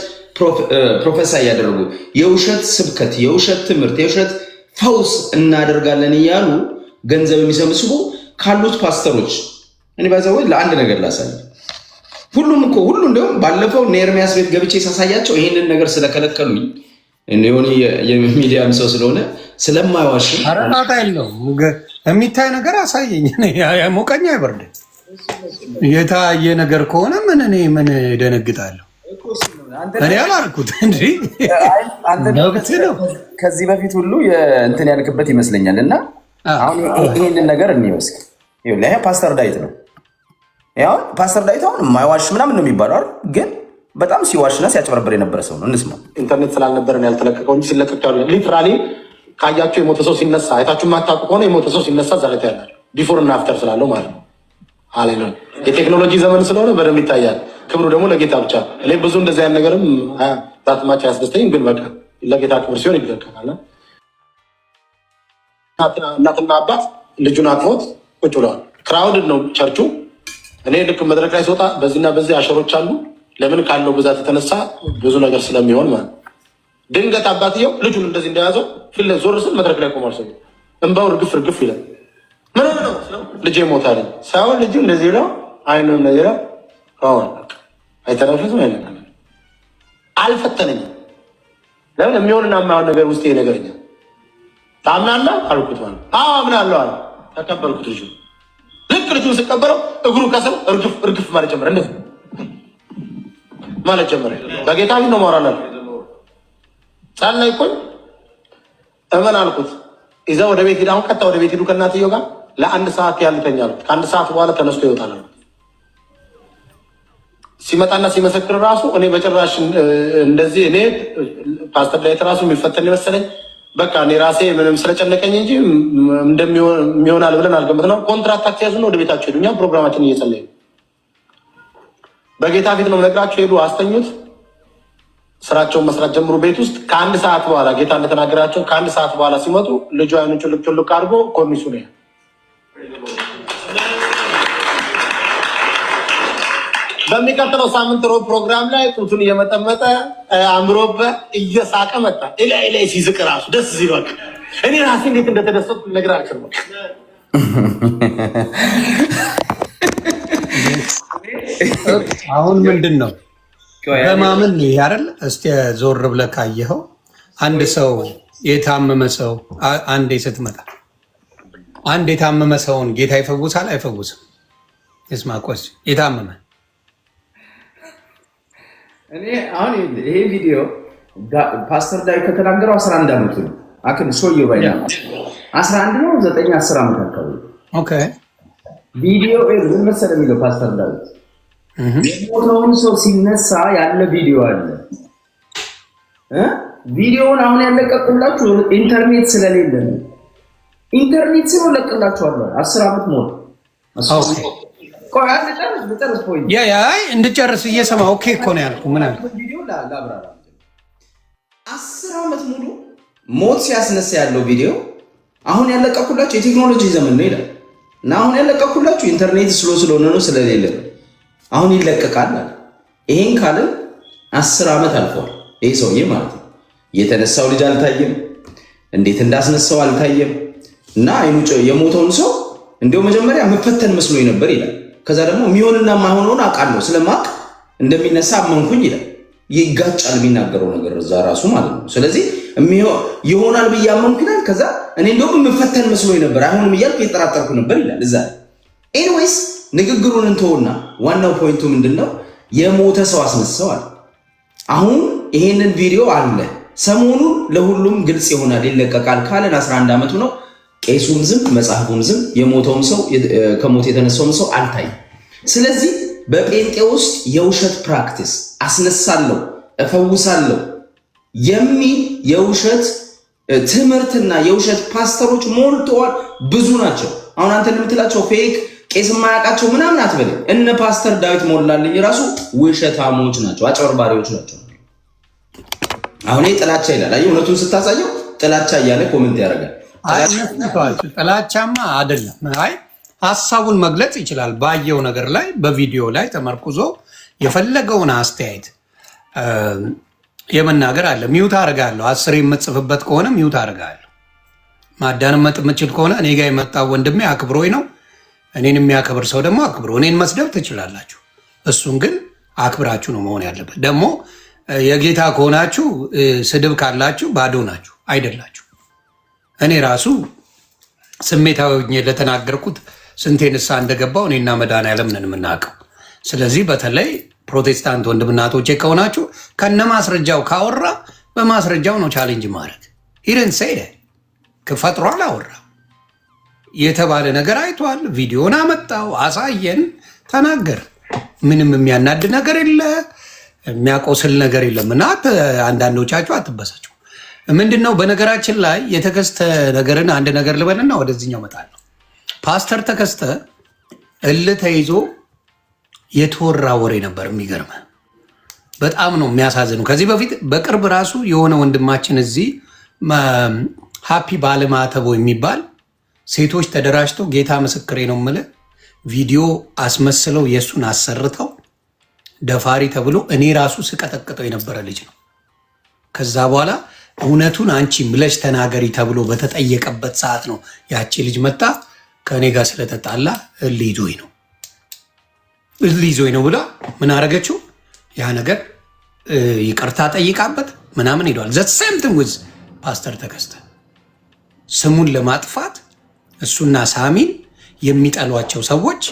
ፕሮፌሳ እያደረጉ የውሸት ስብከት፣ የውሸት ትምህርት፣ የውሸት ፈውስ እናደርጋለን እያሉ ገንዘብ የሚሰበስቡ ካሉት ፓስተሮች እኔ ባይዘው ለአንድ ነገር ላሳይ። ሁሉ እንዲሁም ባለፈው ኤርሚያስ ቤት ገብቼ ሳሳያቸው ይሄንን ነገር ስለከለከሉኝ የሆነ የሚዲያም ሰው ስለሆነ ስለማይዋሽ አረናታ የለው የሚታይ ነገር አሳየኝ። ሞቀኛ አይበርድ የታየ ነገር ከሆነ ምን ደነግጣለሁ? እኔ አላልኩት እንጂ መብት ነው። ከዚህ በፊት ሁሉ እንትን ያልክበት ይመስለኛል። እና አሁን ይሄንን ነገር እንይወስድ። ይሄ ፓስተር ዳዊት ነው። ያው ፓስተር ዳዊት አሁን የማይዋሽ ምናምን ነው የሚባለው አይደል? ግን በጣም ሲዋሽና ሲያጭበረብር የነበረ ሰው ነው። እንስማ። ኢንተርኔት ስላልነበረ ነው ያልተለቀቀው እንጂ ሲለቀቅ ሊትራሊ ካያችሁ የሞተ ሰው ሲነሳ አይታችሁ የማታውቁ ከሆነ የሞተ ሰው ሲነሳ ዛሬ ታያላችሁ። ቢፎር እና አፍተር ስላለው ማለት ነው። ሃሌሉያ። የቴክኖሎጂ ዘመን ስለሆነ በደንብ ይታያል። ክብሩ ደግሞ ለጌታ ብቻ። እኔ ብዙ እንደዚህ አይነት ነገርም ዛትማች አያስደስተኝም፣ ግን በቃ ለጌታ ክብር ሲሆን ይደረጋል። እናትና አባት ልጁን አቅፎት ቁጭ ብለዋል። ክራውድድ ነው ቸርቹ። እኔ ልክ መድረክ ላይ ስወጣ በዚህና በዚህ አሸሮች አሉ። ለምን ካለው ብዛት የተነሳ ብዙ ነገር ስለሚሆን ማለት ድንገት አባትየው ልጁን እንደዚህ እንደያዘው ፊት ላይ ዞር ስል መድረክ ላይ ቆሟል። ሰው እንባው እርግፍ ይላል። ምን ነው ልጄ ሞታል ሳይሆን ልጁ እንደዚህ ነው። አይኑ እንደዚህ ነው። አሁን አይተረፍም አይደለም። አልፈተነኝም። ለምን የሚሆንና የማይሆን ነገር ውስጥ ይነገረኛል። ታምናለህ አልኩት ማለት አዎ አምናለሁ አለ። ተቀበልኩት። ልጁ ልክ ልጁን ስቀበለው እግሩ ከስር እርግፍ ማለት ጀመረ። እንደዚህ ማለት ጀመረ። በጌታ ፊት ነው ማውራላል። ጸለይኩኝ። እመን አልኩት። ይዛ ወደ ቤት ሄዳ፣ አሁን ቀጥታ ወደ ቤት ሄዱ ከእናትየው ጋር ለ1 ሰዓት ያህል ተኛሉ። ከ1 ሰዓት በኋላ ተነስቶ ይወጣል። ሲመጣና ሲመሰክር ራሱ እኔ በጭራሽ እንደዚህ እኔ ፓስተር ላይ ራሱ የሚፈተን ይመስለኝ። በቃ እኔ ራሴ ምንም ስለጨነቀኝ እንጂ እንደሚሆናል ብለን አልገምት ነው። ኮንትራክት ያዙ ነው ወደ ቤታቸው ሄዱ። እኛ ፕሮግራማችን እየጸለዩ በጌታ ፊት ነው ነግራቸው ሄዱ። አስተኙት። ስራቸውን መስራት ጀምሩ ቤት ውስጥ። ከ1 ሰዓት በኋላ ጌታ እንደተናገራቸው ከ1 ሰዓት በኋላ ሲመጡ ልጁ አይኑን ጭልቅ አድርጎ ኮሚሱ ነው። በሚቀጥለው ሳምንት ሮብ ፕሮግራም ላይ ጡቱን እየመጠመጠ አምሮበት እየሳቀ መጣ። ላይ ሲዝቅ ራሱ ደስ ሲል እኔ ራሴ እንዴት እንደተደሰትኩ ልነግራችሁ ነው። አሁን ምንድን ነው በማመን ነው አይደል? እስቲ ዞር ብለህ ካየኸው አንድ ሰው የታመመ ሰው አንዴ ስትመጣ አንድ የታመመ ሰውን ጌታ ይፈውሳል አይፈውስም? እስማ ቆስ የታመመ እኔ አሁን ይሄ ቪዲዮ ፓስተር ዳዊት ከተናገረው 11 ዓመቱ ነው። አክን ሾዩ ባይና 11 ነው 9 10 ዓመት አካባቢ። ኦኬ ቪዲዮ ምን መሰለህ የሚለው ፓስተር ዳዊት የሞተውን ሰው ሲነሳ ያለ ቪዲዮ አለ። ቪዲዮውን አሁን ያለቀቁላችሁ ኢንተርኔት ስለሌለ ነው። ኢንተርኔት ስለ ለቀላችኋለሁ 10 ዓመት ሞት። ኦኬ ቆይ አንድ ጨርስ ፖይንት ያ እንድጨርስ እየሰማሁ ኦኬ እኮ ነው ያልኩህ። ምን አለ ቪዲዮ ላብራራ 10 ዓመት ሙሉ ሞት ሲያስነሳ ያለው ቪዲዮ አሁን ያለቀቁላችሁ የቴክኖሎጂ ዘመን ነው ይላል እና አሁን ያለቀቁላችሁ ኢንተርኔት ስለሆነ ነው ስለሌለ ነው። አሁን ይለቀቃል አለ። ይሄን ካልን 10 ዓመት አልፏል። ይሄ ሰውዬ ማለት ነው። የተነሳው ልጅ አልታየም፣ እንዴት እንዳስነሳው አልታየም። እና አይኑ የሞተውን ሰው እንደው መጀመሪያ መፈተን መስሎኝ ነበር ይላል። ከዛ ደግሞ የሚሆንና የማይሆነውን አውቃለሁ ስለማቅ እንደሚነሳ አመንኩኝ ይላል። ይጋጫል የሚናገረው ነገር እዛ ራሱ ማለት ነው። ስለዚህ ይሆናል ብዬ አመንኩ ይላል። ከዛ እኔ እንደውም መፈተን መስሎኝ ነበር አይሆንም እያልኩ የተጠራጠርኩ ነበር ይላል እዛ። ኤኒዌይስ ንግግሩን እንተውና ዋናው ፖይንቱ ምንድነው? የሞተ ሰው አስነሳዋል። አሁን ይሄንን ቪዲዮ አለ ሰሞኑን ለሁሉም ግልጽ ይሆናል ይለቀቃል ካለን 11 ዓመቱ ነው። ቄሱም ዝም መጽሐፉም ዝም የሞተውም ሰው ከሞት የተነሳውም ሰው አልታየም። ስለዚህ በጴንጤ ውስጥ የውሸት ፕራክቲስ አስነሳለሁ እፈውሳለሁ የሚል የውሸት ትምህርትና የውሸት ፓስተሮች ሞልተዋል፣ ብዙ ናቸው። አሁን አንተ እንደምትላቸው ፌክ ቄስ የማያውቃቸው ምናምን አትበልም። እነ ፓስተር ዳዊት ሞላልኝ ራሱ ውሸታሞች ናቸው፣ አጭበርባሪዎች ናቸው። አሁን ጥላቻ ይላል። አይ እውነቱን ስታሳየው ጥላቻ እያለ ኮሜንት ያደርጋል። ጥላቻማ አይደለም። አይ ሀሳቡን መግለጽ ይችላል። ባየው ነገር ላይ በቪዲዮ ላይ ተመርኩዞ የፈለገውን አስተያየት የመናገር አለ። ሚውት አደርጋለሁ። 10 የምጽፍበት ከሆነ ሚውት አደርጋለሁ። ማዳመጥ የምችል ከሆነ እኔ ጋር የመጣው ወንድሜ አክብሮኝ ነው። እኔን የሚያከብር ሰው ደግሞ አክብሮ እኔን መስደብ ትችላላችሁ። እሱን ግን አክብራችሁ ነው መሆን ያለበት። ደግሞ የጌታ ከሆናችሁ ስድብ ካላችሁ ባዶ ናችሁ አይደላችሁ። እኔ ራሱ ስሜታዊ ለተናገርኩት ስንቴ ንስሐ እንደገባው እኔና መድኃኒዓለም ነን የምናውቀው። ስለዚህ በተለይ ፕሮቴስታንት ወንድምናቶቼ ከሆናችሁ ከነ ማስረጃው ካወራ በማስረጃው ነው ቻሌንጅ ማድረግ። ሂድን ሰይደ ከፈጥሮ አላወራ የተባለ ነገር አይቷል። ቪዲዮን አመጣው፣ አሳየን፣ ተናገር። ምንም የሚያናድ ነገር የለ፣ የሚያቆስል ነገር የለም። እና አንዳንዶቻችሁ አትበሳችሁ። ምንድነው በነገራችን ላይ የተከስተ ነገርን አንድ ነገር ልበልና ወደዚህኛው እመጣለሁ። ፓስተር ተከስተ እልህ ተይዞ የተወራ ወሬ ነበር። የሚገርመ በጣም ነው የሚያሳዝነው። ከዚህ በፊት በቅርብ ራሱ የሆነ ወንድማችን እዚህ ሃፒ ባለማተቦ የሚባል ሴቶች ተደራጅተው ጌታ ምስክሬ ነው የምልህ ቪዲዮ አስመስለው የእሱን አሰርተው ደፋሪ ተብሎ እኔ ራሱ ስቀጠቅጠው የነበረ ልጅ ነው። ከዛ በኋላ እውነቱን አንቺ ምለሽ ተናገሪ ተብሎ በተጠየቀበት ሰዓት ነው ያቺ ልጅ መጣ ከእኔ ጋር ስለተጣላ እልህ ይዞኝ ነው ብላ ምን አረገችው? ያ ነገር ይቅርታ ጠይቃበት ምናምን ሄዷል። ዘሴምትን ውዝ ፓስተር ተከስተ ስሙን ለማጥፋት እሱና ሳሚን የሚጠሏቸው ሰዎች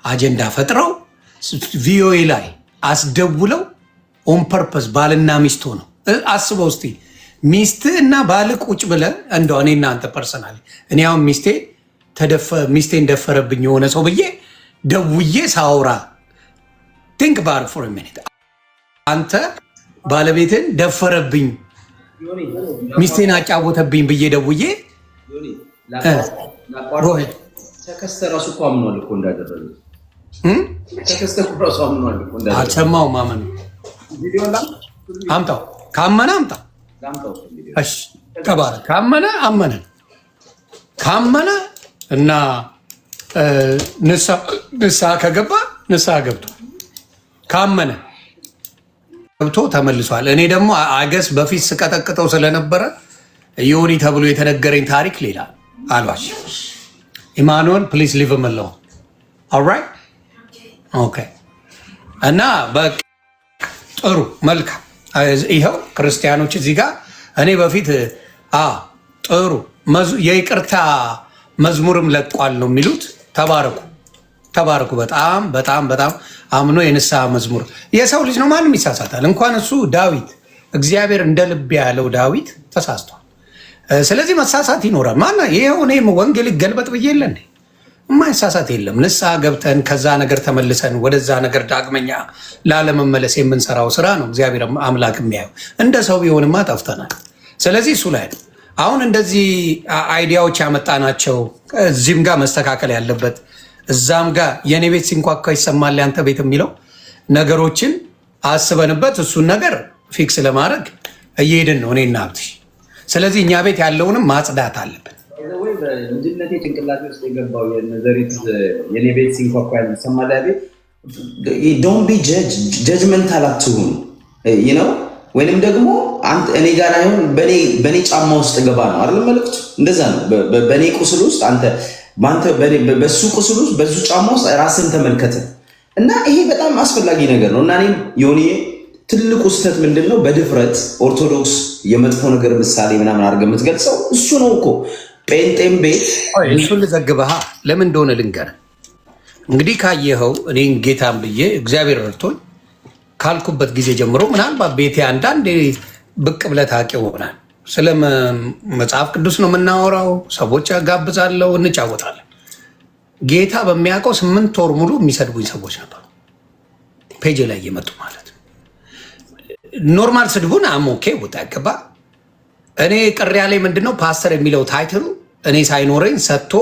አጀንዳ ፈጥረው ቪኦኤ ላይ አስደውለው ኦን ፐርፐስ ባልና ሚስት ሆነው አስበው እስቲ ሚስት እና ባል ቁጭ ብለ እንደው እኔ እናንተ ፐርሰናሊ እኔ አሁን ሚስቴን ደፈረብኝ የሆነ ሰው ብዬ ደውዬ ሳውራ ቲንክ ባር ፎር ሚኒት አንተ ባለቤትን ደፈረብኝ ሚስቴን አጫወተብኝ ብዬ ደውዬ ተከስተ ራሱ እኮ አምኗል እኮ እንዳደረገ ተከስተ እኮ ራሱ አምኗል እኮ እንዳደረገ አልሰማው ማመን አምጣው ካመነ አምጣ እሺ ተባረ ካመነ አመነ ካመነ እና ንስሐ ከገባ ንስሐ ገብቶ ካመነ ገብቶ ተመልሷል። እኔ ደግሞ አገስ በፊት ስቀጠቅጠው ስለነበረ ዮኒ ተብሎ የተነገረኝ ታሪክ ሌላ አልዋሽ። ኢማኑኤል ፕሊዝ ሊቭ መለው ኦልራይት ኦኬ። እና በቃ ጥሩ መልካም። ይኸው ክርስቲያኖች እዚህ ጋር እኔ በፊት ጥሩ የይቅርታ መዝሙርም ለቋል ነው የሚሉት። ተባረኩ ተባረኩ። በጣም በጣም በጣም አምኖ የንስሐ መዝሙር የሰው ልጅ ነው፣ ማንም ይሳሳታል። እንኳን እሱ ዳዊት እግዚአብሔር እንደ ልብ ያለው ዳዊት ተሳስቷል። ስለዚህ መሳሳት ይኖራል። ማና ይኸው እኔም ወንጌል ገልበጥ ብዬ የለ እንዴ የማይሳሳት የለም። ንስሐ ገብተን ከዛ ነገር ተመልሰን ወደዛ ነገር ዳግመኛ ላለመመለስ የምንሰራው ስራ ነው እግዚአብሔር አምላክ የሚያየው። እንደ ሰው ቢሆንማ ጠፍተናል። ስለዚህ እሱ ላይ ነው አሁን እንደዚህ አይዲያዎች ያመጣናቸው። እዚህም ጋር መስተካከል ያለበት እዛም ጋር የኔ ቤት ሲንኳኳ ይሰማል ያንተ ቤት የሚለው ነገሮችን አስበንበት እሱን ነገር ፊክስ ለማድረግ እየሄድን ነው እኔና ሀብትሽ። ስለዚህ እኛ ቤት ያለውንም ማጽዳት አለብን። ልጅነቴ ጭንቅላቴ ውስጥ የገባው የነዘሪት የኔ ቤት ሲንኳኳ ይሰማል ቤት ዶንት ቢ ጀጅመንታል አትሁን ነው ወይንም ደግሞ እኔ ጋር አይሆን በኔ ጫማ ውስጥ ገባ ነው አይደል መልእክቱ። እንደዛ ነው። በኔ ቁስል ውስጥ በሱ ቁስል ውስጥ በሱ ጫማ ውስጥ ራስን ተመልከተ እና ይሄ በጣም አስፈላጊ ነገር ነው። እና እኔም ዮኒዬ ትልቁ ስህተት ምንድን ነው? በድፍረት ኦርቶዶክስ የመጥፎ ነገር ምሳሌ ምናምን አድርገህ የምትገልጸው እሱ ነው እኮ። ጴንጤም ቤት እሱን ልዘግብሃ ለምን እንደሆነ ልንገርህ። እንግዲህ ካየኸው እኔን ጌታን ብዬ እግዚአብሔር ረድቶኝ ካልኩበት ጊዜ ጀምሮ ምናልባት ቤቴ አንዳንድ ብቅ ብለህ ታውቂው ይሆናል። ስለ መጽሐፍ ቅዱስ ነው የምናወራው፣ ሰዎች ያጋብዛለሁ፣ እንጫወታለን። ጌታ በሚያውቀው 8 ወር ሙሉ የሚሰድቡኝ ሰዎች ነበሩ፣ ፔጅ ላይ እየመጡ ማለት ኖርማል ስድቡን አሞኬ ቦታ ያገባ። እኔ ቅር ያለኝ ምንድነው ፓስተር የሚለው ታይትሉ እኔ ሳይኖረኝ ሰጥቶ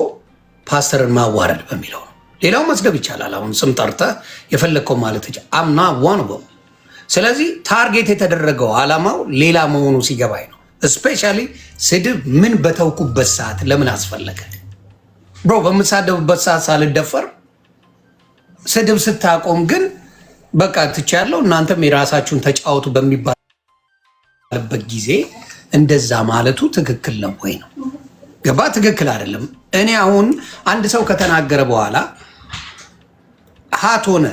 ፓስተርን ማዋረድ በሚለው ነው። ሌላው መስደብ ይቻላል። አሁን ስም ጠርተህ የፈለግከው ማለት አምና ዋን በው። ስለዚህ ታርጌት የተደረገው ዓላማው ሌላ መሆኑ ሲገባኝ ነው። እስፔሻሊ ስድብ ምን በተውኩበት ሰዓት ለምን አስፈለገ? ብሮ በምሳደብበት ሰዓት ሳልደፈር ስድብ ስታቆም ግን በቃ ትቻለሁ እናንተም የራሳችሁን ተጫወቱ በሚባልበት ጊዜ እንደዛ ማለቱ ትክክል ነው ወይ ነው? ገባ? ትክክል አይደለም። እኔ አሁን አንድ ሰው ከተናገረ በኋላ ሀት ሆነ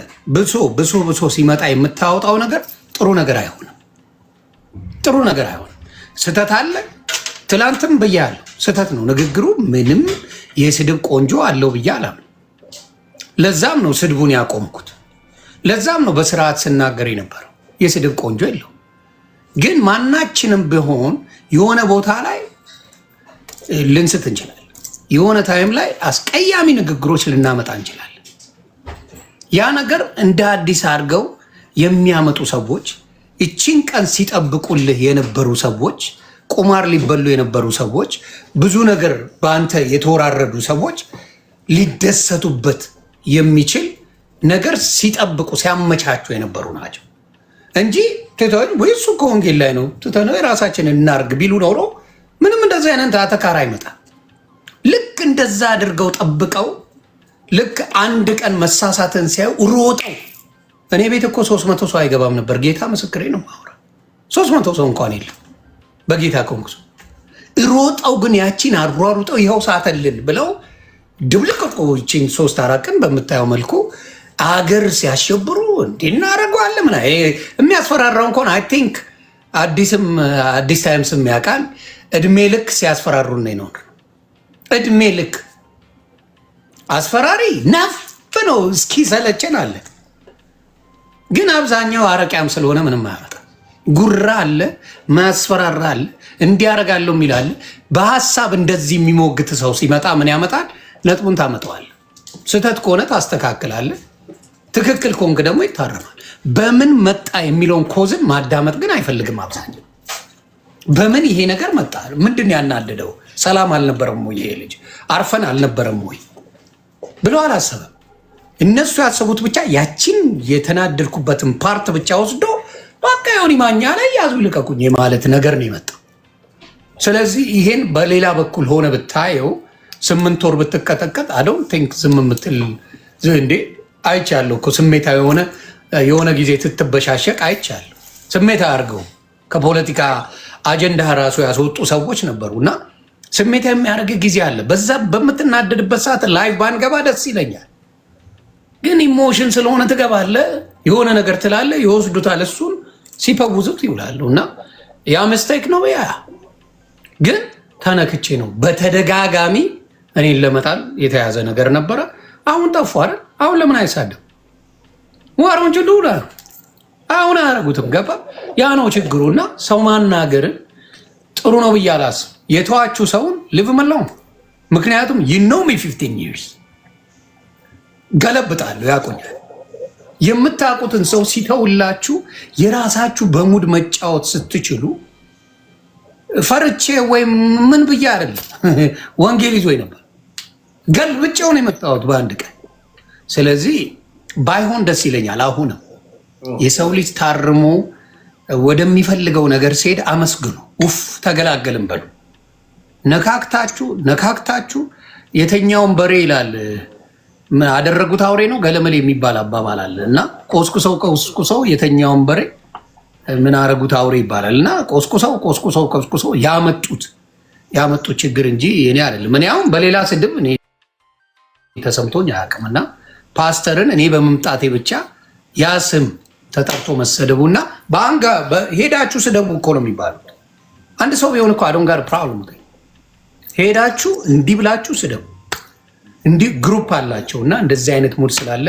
ብሶ ሲመጣ የምታወጣው ነገር ጥሩ ነገር አይሆንም። ጥሩ ነገር አይሆንም። ስህተት አለ። ትላንትም ብያለሁ፣ ስህተት ነው ንግግሩ። ምንም የስድብ ቆንጆ አለው ብዬ አላምንም። ለዛም ነው ስድቡን ያቆምኩት። ለዛም ነው በስርዓት ስናገር የነበረው። የስድብ ቆንጆ የለው። ግን ማናችንም ቢሆን የሆነ ቦታ ላይ ልንስት እንችላለን። የሆነ ታይም ላይ አስቀያሚ ንግግሮች ልናመጣ እንችላለን። ያ ነገር እንደ አዲስ አድርገው የሚያመጡ ሰዎች፣ እቺን ቀን ሲጠብቁልህ የነበሩ ሰዎች፣ ቁማር ሊበሉ የነበሩ ሰዎች፣ ብዙ ነገር በአንተ የተወራረዱ ሰዎች ሊደሰቱበት የሚችል ነገር ሲጠብቁ ሲያመቻቹ የነበሩ ናቸው እንጂ ትተን ወይ እሱ ከወንጌል ላይ ነው ትተን የራሳችንን እናርግ ቢሉ ኖሮ ምንም እንደዚህ አይነት አተካራ አይመጣም። ልክ እንደዛ አድርገው ጠብቀው ልክ አንድ ቀን መሳሳትን ሲያዩ ሮጠው። እኔ ቤት እኮ 300 ሰው አይገባም ነበር። ጌታ ምስክሬ ነው። ማውራ 300 ሰው እንኳን የለም በጌታ ኮንኩ። ሮጠው ግን ያቺን አሯሩጠው ይኸው ሳተልን ብለው ድብልቅቆችን 3-4 ቀን በምታየው መልኩ አገር ሲያሸብሩ እንዲናረገዋለን ምና የሚያስፈራራው እንኳን አይ ቲንክ አዲስ ታይምስም ያውቃል። እድሜ ልክ ሲያስፈራሩ ነው። እድሜ ልክ አስፈራሪ ነፍ ነው እስኪ ሰለቸን አለ። ግን አብዛኛው አረቂያም ስለሆነ ምንም አያመጣ። ጉራ አለ፣ ማስፈራራ አለ፣ እንዲያረጋለሁ የሚላል። በሀሳብ እንደዚህ የሚሞግት ሰው ሲመጣ ምን ያመጣል? ነጥቡን ታመጣዋል። ስህተት ከሆነ ታስተካክላለ፣ ትክክል ከሆንክ ደግሞ ይታረማል። በምን መጣ የሚለውን ኮዝን ማዳመጥ ግን አይፈልግም አብዛኛው። በምን ይሄ ነገር መጣ? ምንድን ያናደደው? ሰላም አልነበረም ወይ? ይሄ ልጅ አርፈን አልነበረም ወይ ብሎ አላሰበም። እነሱ ያሰቡት ብቻ ያችን የተናደድኩበትን ፓርት ብቻ ወስዶ በቃ ዮኒ ማኛ ላይ ያዙ ልቀቁኝ ማለት ነገር ነው የመጣው። ስለዚህ ይሄን በሌላ በኩል ሆነ ብታየው 8 ወር ብትቀጠቀጥ አይ ዶንት ቲንክ ዝም የምትል እንዴ አይቻለሁ እኮ ስሜታዊ የሆነ ጊዜ ትትበሻሸቅ አይቻለሁ። ስሜት አያርገው ከፖለቲካ አጀንዳ ራሱ ያስወጡ ሰዎች ነበሩ እና ስሜት የሚያደርግ ጊዜ አለ። በዛ በምትናደድበት ሰዓት ላይቭ ባንገባ ደስ ይለኛል። ግን ኢሞሽን ስለሆነ ትገባለህ፣ የሆነ ነገር ትላለህ፣ ይወስዱታል፣ እሱን ሲፈውዙት ይውላሉ እና ያ መስቴክ ነው። ያ ግን ተነክቼ ነው በተደጋጋሚ እኔን ለመጣል የተያዘ ነገር ነበረ። አሁን ጠፉ አይደል? አሁን ለምን አይሳደም? ዋሮንጭ ዱላ አሁን አያረጉትም። ገባ? ያ ነው ችግሩና ሰው ማናገርን ጥሩ ነው ብዬ አላስብም። የተዋችሁ ሰውን ልብ መላው። ምክንያቱም you know me 15 years ገለብጣለሁ፣ ያቆኛል። የምታውቁትን ሰው ሲተውላችሁ የራሳችሁ በሙድ መጫወት ስትችሉ ፈርቼ ወይም ምን ብዬ አይደለም ወንጌል ይዞኝ ነበር ገልብጬው ነው የመጣሁት በአንድ ቀን። ስለዚህ ባይሆን ደስ ይለኛል። አሁንም የሰው ልጅ ታርሞ ወደሚፈልገው ነገር ሲሄድ አመስግኑ። ኡፍ ተገላገልም በሉ። ነካክታችሁ የተኛውን በሬ ይላል ምን አደረጉት አውሬ ነው ገለመሌ የሚባል አባባል አለ እና ቆስቁሰው የተኛውን በሬ ምን አረጉት አውሬ ይባላል እና ቆስቁሰው ያመጡት ችግር እንጂ እኔ አይደለም። እኔ አሁን በሌላ ስድብ እኔ ተሰምቶኝ አያውቅምና ፓስተርን እኔ በመምጣቴ ብቻ ያ ስም ተጠርቶ መሰደቡና በአንጋ ሄዳችሁ ስደቡ እኮ ነው የሚባሉት። አንድ ሰው ቢሆን እኮ አዶን ጋር ፕሮብለም ሄዳችሁ እንዲህ ብላችሁ ስደቡ። እንዲህ ግሩፕ አላቸው እና እንደዚህ አይነት ሙድ ስላለ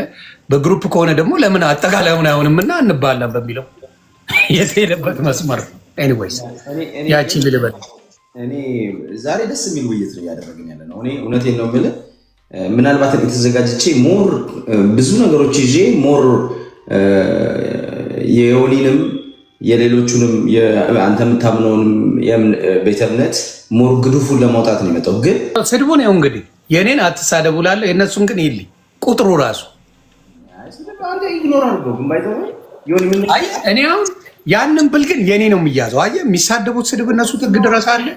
በግሩፕ ከሆነ ደግሞ ለምን አጠቃላይ ሆነ አይሆንምና እንባላለን በሚለው የተሄደበት መስመር ነው። ኤኒዌይስ ያቺን ልበል። እኔ ዛሬ ደስ የሚል ውይይት ነው እያደረግን ያለ ነው። እኔ እውነቴን ነው የምልህ ምናልባት የተዘጋጀቼ ሞር ብዙ ነገሮች ይዤ ሞር የዮኒንም የሌሎቹንም አንተ የምታምነውንም ቤተ እምነት ሞር ግዱፉን ለማውጣት ነው የመጣው። ግን ስድቡ ነው እንግዲህ የኔን አትሳደቡ ላለ የእነሱን ግን ይልኝ ቁጥሩ ራሱ እኔ አሁን ያንን ብል ግን የኔ ነው የሚያዘው። አየህ የሚሳደቡት ስድብ እነሱ ጥግ ድረስ አለ።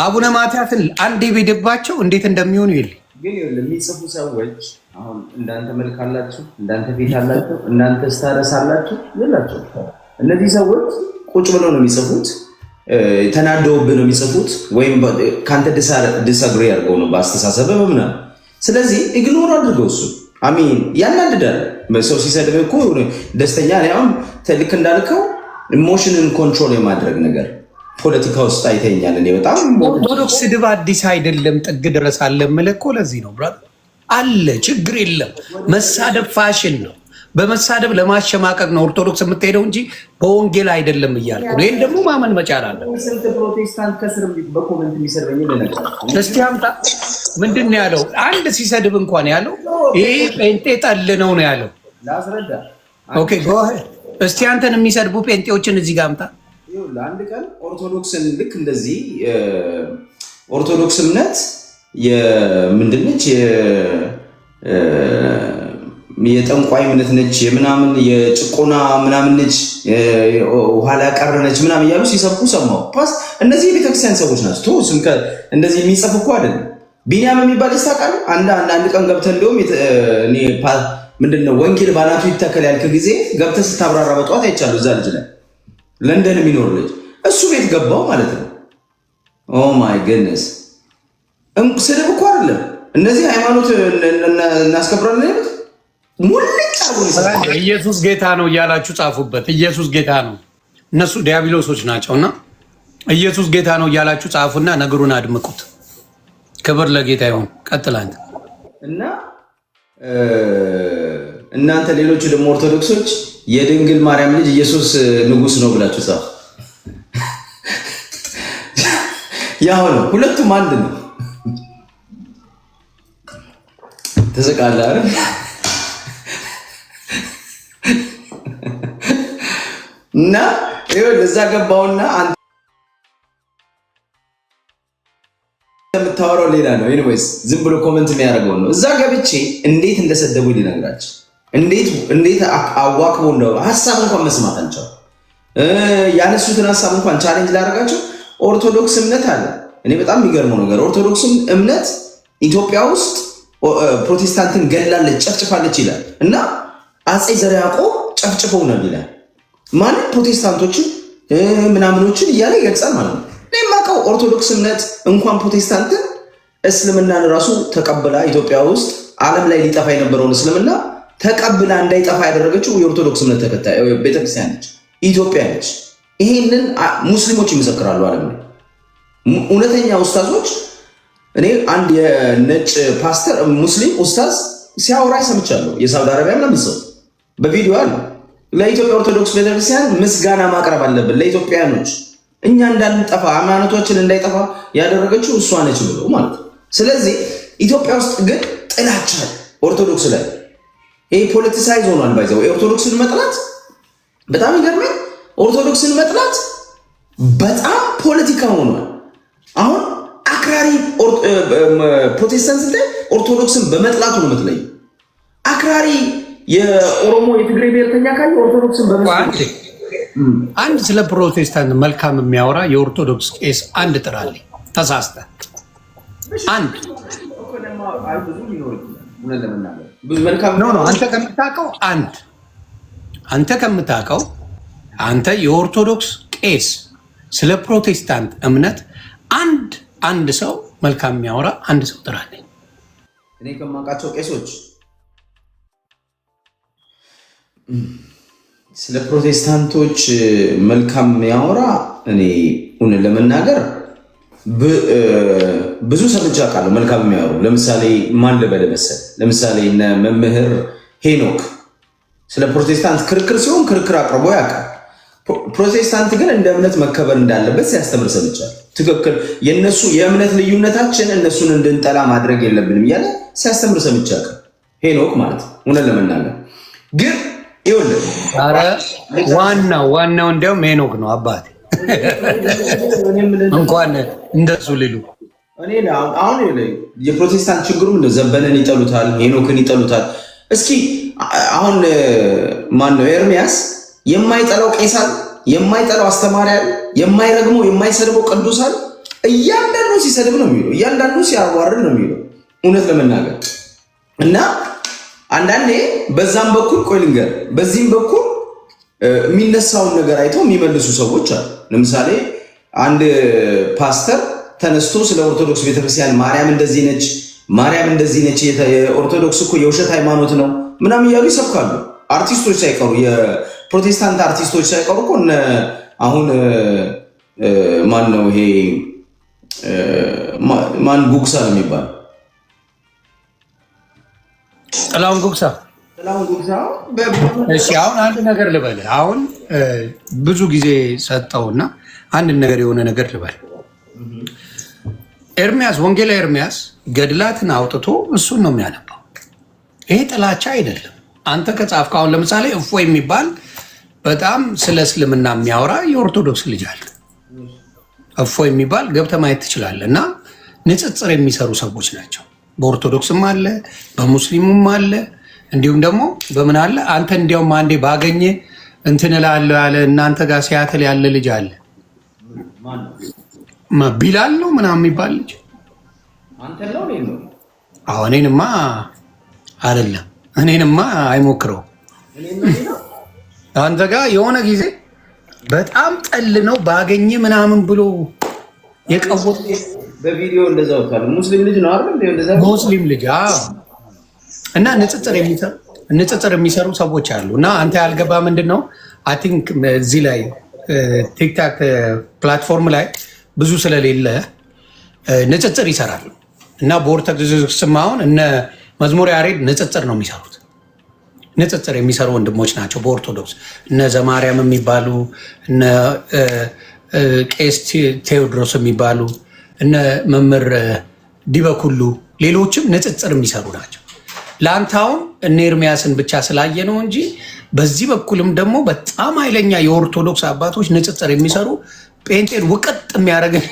አቡነ ማትያስን አንዴ ቤደባቸው እንዴት እንደሚሆኑ ይልኝ። ግን የሚጽፉ ሰዎች አሁን እንዳንተ መልክ አላችሁ፣ እንዳንተ ቤት አላችሁ፣ እንዳንተ ስታረስ አላችሁ ይላችሁ። እነዚህ ሰዎች ቁጭ ብለው ነው የሚጽፉት፣ ተናደውብህ ነው የሚጽፉት፣ ወይም ከአንተ ዲስአግሪ አድርገው ነው በአስተሳሰብ በምናምን። ስለዚህ ኢግኖር አድርገው እሱ አሚን ያናድዳል። ሰው ሲሰድብ እኮ ደስተኛ አሁን ልክ እንዳልከው ኢሞሽንን ኮንትሮል የማድረግ ነገር ፖለቲካ ውስጥ አይተኛል። እኔ በጣም ኦርቶዶክስ ስድብ አዲስ አይደለም፣ ጥግ ድረስ አለ የምልህ እኮ ለዚህ ነው ብራ አለ። ችግር የለም መሳደብ ፋሽን ነው። በመሳደብ ለማሸማቀቅ ነው ኦርቶዶክስ የምትሄደው እንጂ በወንጌል አይደለም እያልኩ ነው። ይሄን ደግሞ ማመን መቻል አለ። ፕሮቴስታንት ከስር በኮሜንት የሚሰድበኝ ለነገር እስቲ አምጣ። ምንድን ነው ያለው? አንድ ሲሰድብ እንኳን ያለው ይሄ ጴንጤ ጠል ነው ያለው። ላስረዳ። ኦኬ ጎ አሄድ። እስቲ አንተን የሚሰድቡ ጴንጤዎችን እዚህ ጋር አምጣ። ለአንድ ቀን ኦርቶዶክስን ልክ እንደዚህ ኦርቶዶክስ እምነት ምንድነች የጠንቋይ እምነት ነች፣ የምናምን የጭቆና ምናምን ነች፣ ኋላ ቀር ነች ምናምን እያሉ ሲሰብኩ ሰማሁ። እነዚህ የቤተክርስቲያን ሰዎች ናቸው። እንደዚህ የሚጽፍ እኮ አይደለም። ቢኒያም የሚባል ይስታቃል። አንድ ቀን ገብተህ እንዲሁም ምንድነው ወንጌል ባናቱ ይተከል ያልክ ጊዜ ገብተህ ስታብራራ በጠዋት አይቻሉ። እዛ ልጅ ላይ ለንደን የሚኖር ልጅ እሱ ቤት ገባው ማለት ነው። ኦ ማይ ገድነስ ስድብ እኮ አይደለም። እነዚህ ሃይማኖት እናስከብራለን። ኢየሱስ ጌታ ነው እያላችሁ ጻፉበት። ኢየሱስ ጌታ ነው። እነሱ ዲያብሎሶች ናቸውና ኢየሱስ ጌታ ነው እያላችሁ ጻፉና ነገሩን አድምቁት። ክብር ለጌታ ይሁን። ቀጥል አንተ። እና እናንተ ሌሎቹ ደግሞ ኦርቶዶክሶች የድንግል ማርያም ልጅ ኢየሱስ ንጉስ ነው ብላችሁ ጻፉ። ያው ነው፣ ሁለቱም አንድ ነው። ተዘቃለህ አይደል? እና ይኸው ለዛ ገባውና አንተ የምታወራው ሌላ ነው። ኤኒዌይስ ዝም ብሎ ኮሜንት የሚያደርገው ነው። እዛ ገብቼ እንዴት እንደሰደቡ ሊነግራችሁ እንዴት አዋክቦ እንደው ሐሳብ እንኳን መስማት አልቻሉ። ያነሱትን ሐሳብ እንኳን ቻሌንጅ ላደርጋቸው። ኦርቶዶክስ እምነት አለ። እኔ በጣም የሚገርመው ነገር ኦርቶዶክስም እምነት ኢትዮጵያ ውስጥ ፕሮቴስታንትን ገላለች፣ ጨፍጭፋለች ይላል እና አፄ ዘርዓ ያዕቆብ ጨፍጭፈው ነው ይላል። ማለት ፕሮቴስታንቶችን ምናምኖችን እያለ ይገልጻል ማለት ነው። እኔ የማውቀው ኦርቶዶክስ እምነት እንኳን ፕሮቴስታንትን እስልምናን ራሱ ተቀብላ ኢትዮጵያ ውስጥ ዓለም ላይ ሊጠፋ የነበረውን እስልምና ተቀብላ እንዳይጠፋ ያደረገችው የኦርቶዶክስ እምነት ተከታይ ቤተክርስቲያን ነች፣ ኢትዮጵያ ነች። ይሄንን ሙስሊሞች ይመሰክራሉ። ዓለም ላይ እውነተኛ ኡስታዞች፣ እኔ አንድ የነጭ ፓስተር ሙስሊም ኡስታዝ ሲያወራ ሰምቻለሁ። የሳውዲ አረቢያ ምናምን ሰው በቪዲዮ አለ። ለኢትዮጵያ ኦርቶዶክስ ቤተክርስቲያን ምስጋና ማቅረብ አለብን፣ ለኢትዮጵያኖች እኛ እንዳንጠፋ ሃይማኖታችን እንዳይጠፋ ያደረገችው እሷ ነች ብሎ ማለት ነው። ስለዚህ ኢትዮጵያ ውስጥ ግን ጥላቻ ኦርቶዶክስ ላይ ይሄ ፖለቲሳይዝ ሆኗል። ባይዘው ኦርቶዶክስን መጥላት በጣም ይገርማል። ኦርቶዶክስን መጥላት በጣም ፖለቲካ ሆኗል። አሁን አክራሪ ፕሮቴስታንት ላይ ኦርቶዶክስን በመጥላቱ ነው የምትለየው። አክራሪ የኦሮሞ የትግሬ ብሔርተኛ ካለ ኦርቶዶክስን በመጥላቱ አንድ ስለ ፕሮቴስታንት መልካም የሚያወራ የኦርቶዶክስ ቄስ አንድ ጥራልኝ። ተሳስተ አንድ አንተ ከምታውቀው አንተ የኦርቶዶክስ ቄስ ስለ ፕሮቴስታንት እምነት አንድ ሰው መልካም የሚያወራ አንድ ሰው ጥራልኝ። እኔ ከማውቃቸው ቄሶች ስለ ፕሮቴስታንቶች መልካም የሚያወራ እኔ እውነት ለመናገር ብዙ ሰምቼ አውቃለሁ። መልካም የሚያወሩ ለምሳሌ ማን ልበል መሰል፣ ለምሳሌ እነ መምህር ሄኖክ ስለ ፕሮቴስታንት ክርክር ሲሆን ክርክር አቅርቦ ያውቃል። ፕሮቴስታንት ግን እንደ እምነት መከበር እንዳለበት ሲያስተምር ሰምቻለሁ። ትክክል፣ የነሱ የእምነት ልዩነታችን እነሱን እንድንጠላ ማድረግ የለብንም እያለ ሲያስተምር ሰምቼ አውቃለሁ። ሄኖክ ማለት ነው። እውነት ለመናገር ግን ይኸውልህ ዋናው እንዲያውም ሄኖክ ነው አባቴ። እንኳን እንደሱ ሊሉ አሁን የፕሮቴስታንት ችግሩ ዘበነን ይጠሉታል፣ ሄኖክን ይጠሉታል። እስኪ አሁን ማን ነው ኤርሚያስ የማይጠላው ቄሳል፣ የማይጠላው አስተማሪያል፣ የማይረግመው የማይሰድበው ቅዱሳል። እያንዳንዱ ሲሰድብ ነው የሚለው፣ እያንዳንዱ ሲያዋርድ ነው የሚለው እውነት ለመናገር እና አንዳንዴ በዛም በኩል ቆይ ልንገር፣ በዚህም በኩል የሚነሳውን ነገር አይተው የሚመልሱ ሰዎች አሉ። ለምሳሌ አንድ ፓስተር ተነስቶ ስለ ኦርቶዶክስ ቤተክርስቲያን ማርያም እንደዚህ ነች፣ ማርያም እንደዚህ ነች፣ የኦርቶዶክስ እኮ የውሸት ሃይማኖት ነው ምናምን እያሉ ይሰብካሉ። አርቲስቶች ሳይቀሩ የፕሮቴስታንት አርቲስቶች ሳይቀሩ እኮ አሁን ማን ነው ይሄ ማን ጉግሳ ነው የሚባል ጥላሁን ጉግሳ። እሺ አሁን አንድ ነገር ልበል። አሁን ብዙ ጊዜ ሰጠውና አንድ ነገር የሆነ ነገር ልበል። ኤርሚያስ ወንጌላ ኤርሚያስ ገድላትን አውጥቶ እሱን ነው የሚያነባው። ይሄ ጥላቻ አይደለም። አንተ ከጻፍክ አሁን ለምሳሌ እፎ የሚባል በጣም ስለ እስልምና የሚያወራ የኦርቶዶክስ ልጅ አለ። እፎ የሚባል ገብተህ ማየት ትችላለህ። እና ንጽጽር የሚሰሩ ሰዎች ናቸው። በኦርቶዶክስም አለ፣ በሙስሊሙም አለ፣ እንዲሁም ደግሞ በምን አለ። አንተ እንዲያውም አንዴ ባገኘ እንትን እላለሁ ያለ እናንተ ጋር ሲያትል ያለ ልጅ አለ። ቢላል ነው ምናምን የሚባል ልጅ እኔንማ አይደለም፣ እኔንማ አይሞክረው። አንተ ጋር የሆነ ጊዜ በጣም ጠል ነው ባገኘ ምናምን ብሎ የቀወጥ በቪዲዮ እንደዛ ወጣለ። ሙስሊም ልጅ ነው አይደል? ሙስሊም ልጅ እና ንጽጽር የሚሰሩ ሰዎች አሉ። እና አንተ ያልገባ ምንድን ነው አይ ቲንክ እዚህ ላይ ቲክታክ ፕላትፎርም ላይ ብዙ ስለሌለ ንጽጽር ይሰራል። እና በኦርቶዶክስም አሁን እነ መዝሙረ ያሬድ ንጽጽር ነው የሚሰሩት። ንጽጽር የሚሰሩ ወንድሞች ናቸው በኦርቶዶክስ እነ ዘማርያም የሚባሉ እነ ቄስ ቴዎድሮስ የሚባሉ እነ መምህር ዲበኩሉ ሌሎችም ንጽጽር የሚሰሩ ናቸው። ለአንታውን እነ ኤርሚያስን ብቻ ስላየ ነው እንጂ በዚህ በኩልም ደግሞ በጣም ኃይለኛ የኦርቶዶክስ አባቶች ንጽጽር የሚሰሩ ጴንጤን ውቅጥ የሚያደርግን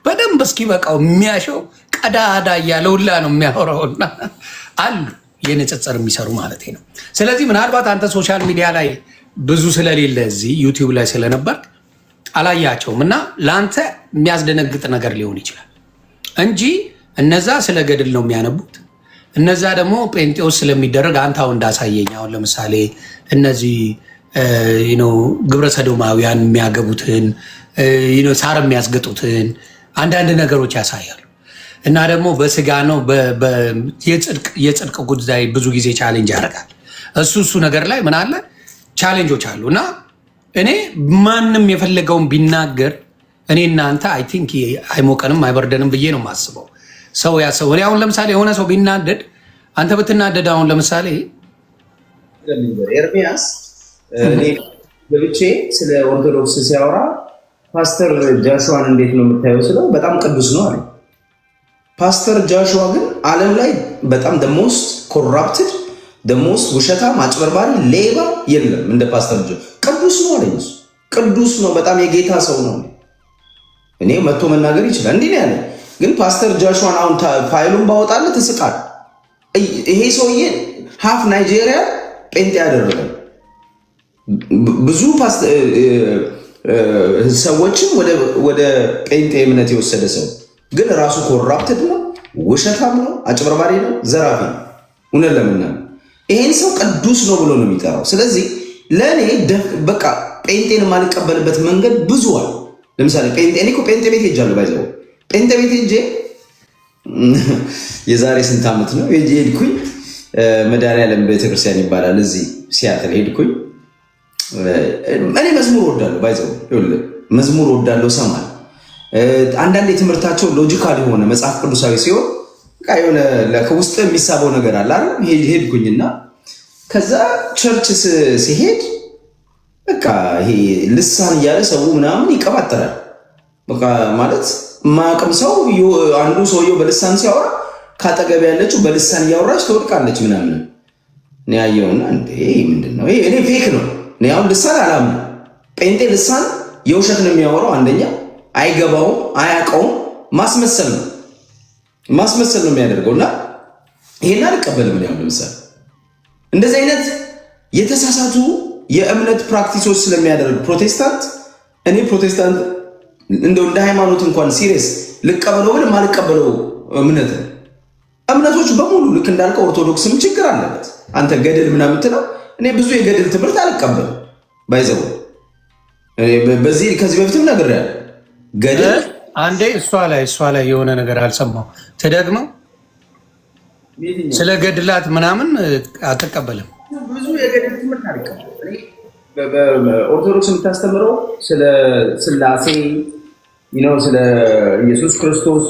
በደንብ እስኪበቃው የሚያሸው ቀዳዳ እያለውላ ነው የሚያወራውና አሉ የንጽጽር የሚሰሩ ማለት ነው። ስለዚህ ምናልባት አንተ ሶሻል ሚዲያ ላይ ብዙ ስለሌለ እዚህ ዩቲዩብ ላይ ስለነበር አላያቸውም እና ለአንተ የሚያስደነግጥ ነገር ሊሆን ይችላል እንጂ እነዛ ስለ ገድል ነው የሚያነቡት። እነዛ ደግሞ ጴንጤዎስ ስለሚደረግ አንተ አሁን እንዳሳየኝ አሁን ለምሳሌ እነዚህ ግብረ ሰዶማውያን የሚያገቡትን ሳር የሚያስገጡትን አንዳንድ ነገሮች ያሳያሉ። እና ደግሞ በስጋ ነው የጽድቅ ጉዳይ ብዙ ጊዜ ቻሌንጅ ያደርጋል። እሱ ነገር ላይ ምን አለ ቻሌንጆች አሉ። እና እኔ ማንም የፈለገውን ቢናገር እኔ እናንተ አይ ቲንክ አይሞቀንም አይበርደንም ብዬ ነው የማስበው። ሰው ያሰው እኔ አሁን ለምሳሌ የሆነ ሰው ቢናደድ አንተ ብትናደድ አሁን ለምሳሌ ኤርሚያስ እኔ ገብቼ ስለ ኦርቶዶክስ ሲያወራ ፓስተር ጃሽዋን እንዴት ነው የምታየው ስለው በጣም ቅዱስ ነው አለ። ፓስተር ጃሽዋ ግን ዓለም ላይ በጣም ደሞስት ኮራፕትድ ደሞስት ውሸታም አጭበርባሪ ሌባ የለም እንደ ፓስተር ጃ ቅዱስ ነው አለ። ቅዱስ ነው በጣም የጌታ ሰው ነው። እኔ መጥቶ መናገር ይችላል እንዲህ ነው ያለ። ግን ፓስተር ጃሽዋን አሁን ፋይሉን ባወጣለት ትስቃል። ይሄ ሰውዬ ሃፍ ናይጄሪያ ጴንጤ ያደረገ ብዙ ሰዎችን ወደ ጴንጤ እምነት የወሰደ ሰው ግን ራሱ ኮራፕትድ ነው፣ ውሸታም ነው፣ አጭበርባሪ ነው፣ ዘራፊ ነው። እውነት ለምናምን ይሄን ሰው ቅዱስ ነው ብሎ ነው የሚጠራው። ስለዚህ ለእኔ በቃ ጴንጤን የማልቀበልበት መንገድ ብዙ አለ። ለምሳሌ እኔ እኮ ጴንጤ ቤት ሄጃለሁ። ባይዘው ጴንጤ ቤት ሄጄ የዛሬ ስንት ዓመት ነው ሄድኩኝ። መድኃኒዓለም ቤተክርስቲያን ይባላል እዚህ ሲያትል ሄድኩኝ። እኔ መዝሙር ወዳለሁ፣ ባይዘው መዝሙር ወዳለሁ፣ ሰማል። አንዳንድ የትምህርታቸው ሎጂካል የሆነ መጽሐፍ ቅዱሳዊ ሲሆን የሆነ ከውስጥ የሚሳበው ነገር አለ አይደል? ሄድኩኝና ከዛ ቸርች ሲሄድ በቃ ይሄ ልሳን እያለ ሰው ምናምን ይቀባጠራል። በቃ ማለት ማቅም ሰው አንዱ ሰውየው በልሳን ሲያወራ ካጠገብ ያለችው በልሳን እያወራች ትወድቃለች ምናምን። እኔ ያየውና እንዴ ምንድን ነው ይሄ? እኔ ፌክ ነው። እኔ አሁን ልሳን አላምንም። ጴንጤ ልሳን የውሸት ነው የሚያወራው። አንደኛ አይገባውም፣ አያውቀውም፣ ማስመሰል ነው የሚያደርገው። እና ይሄን አልቀበልም። ምን ያው ለምሳሌ እንደዚህ አይነት የተሳሳቱ የእምነት ፕራክቲሶች ስለሚያደርግ ፕሮቴስታንት እኔ ፕሮቴስታንት እንደው እንደ ሃይማኖት እንኳን ሲሪየስ ልቀበለው ግን ማልቀበለው እምነቶች በሙሉ ልክ እንዳልከው ኦርቶዶክስም ችግር አለበት። አንተ ገድል ምናምን የምትለው እኔ ብዙ የገድል ትምህርት አልቀበልም። ባይዘው በዚህ ከዚህ በፊትም ነግሬያለሁ። ገድል አንዴ እሷ ላይ የሆነ ነገር አልሰማው ተደግመው ስለ ገድላት ምናምን አትቀበልም። ብዙ የገድል ትምህርት አልቀበልም። ኦርቶዶክስ የምታስተምረው ስለ ስላሴ ስለ ኢየሱስ ክርስቶስ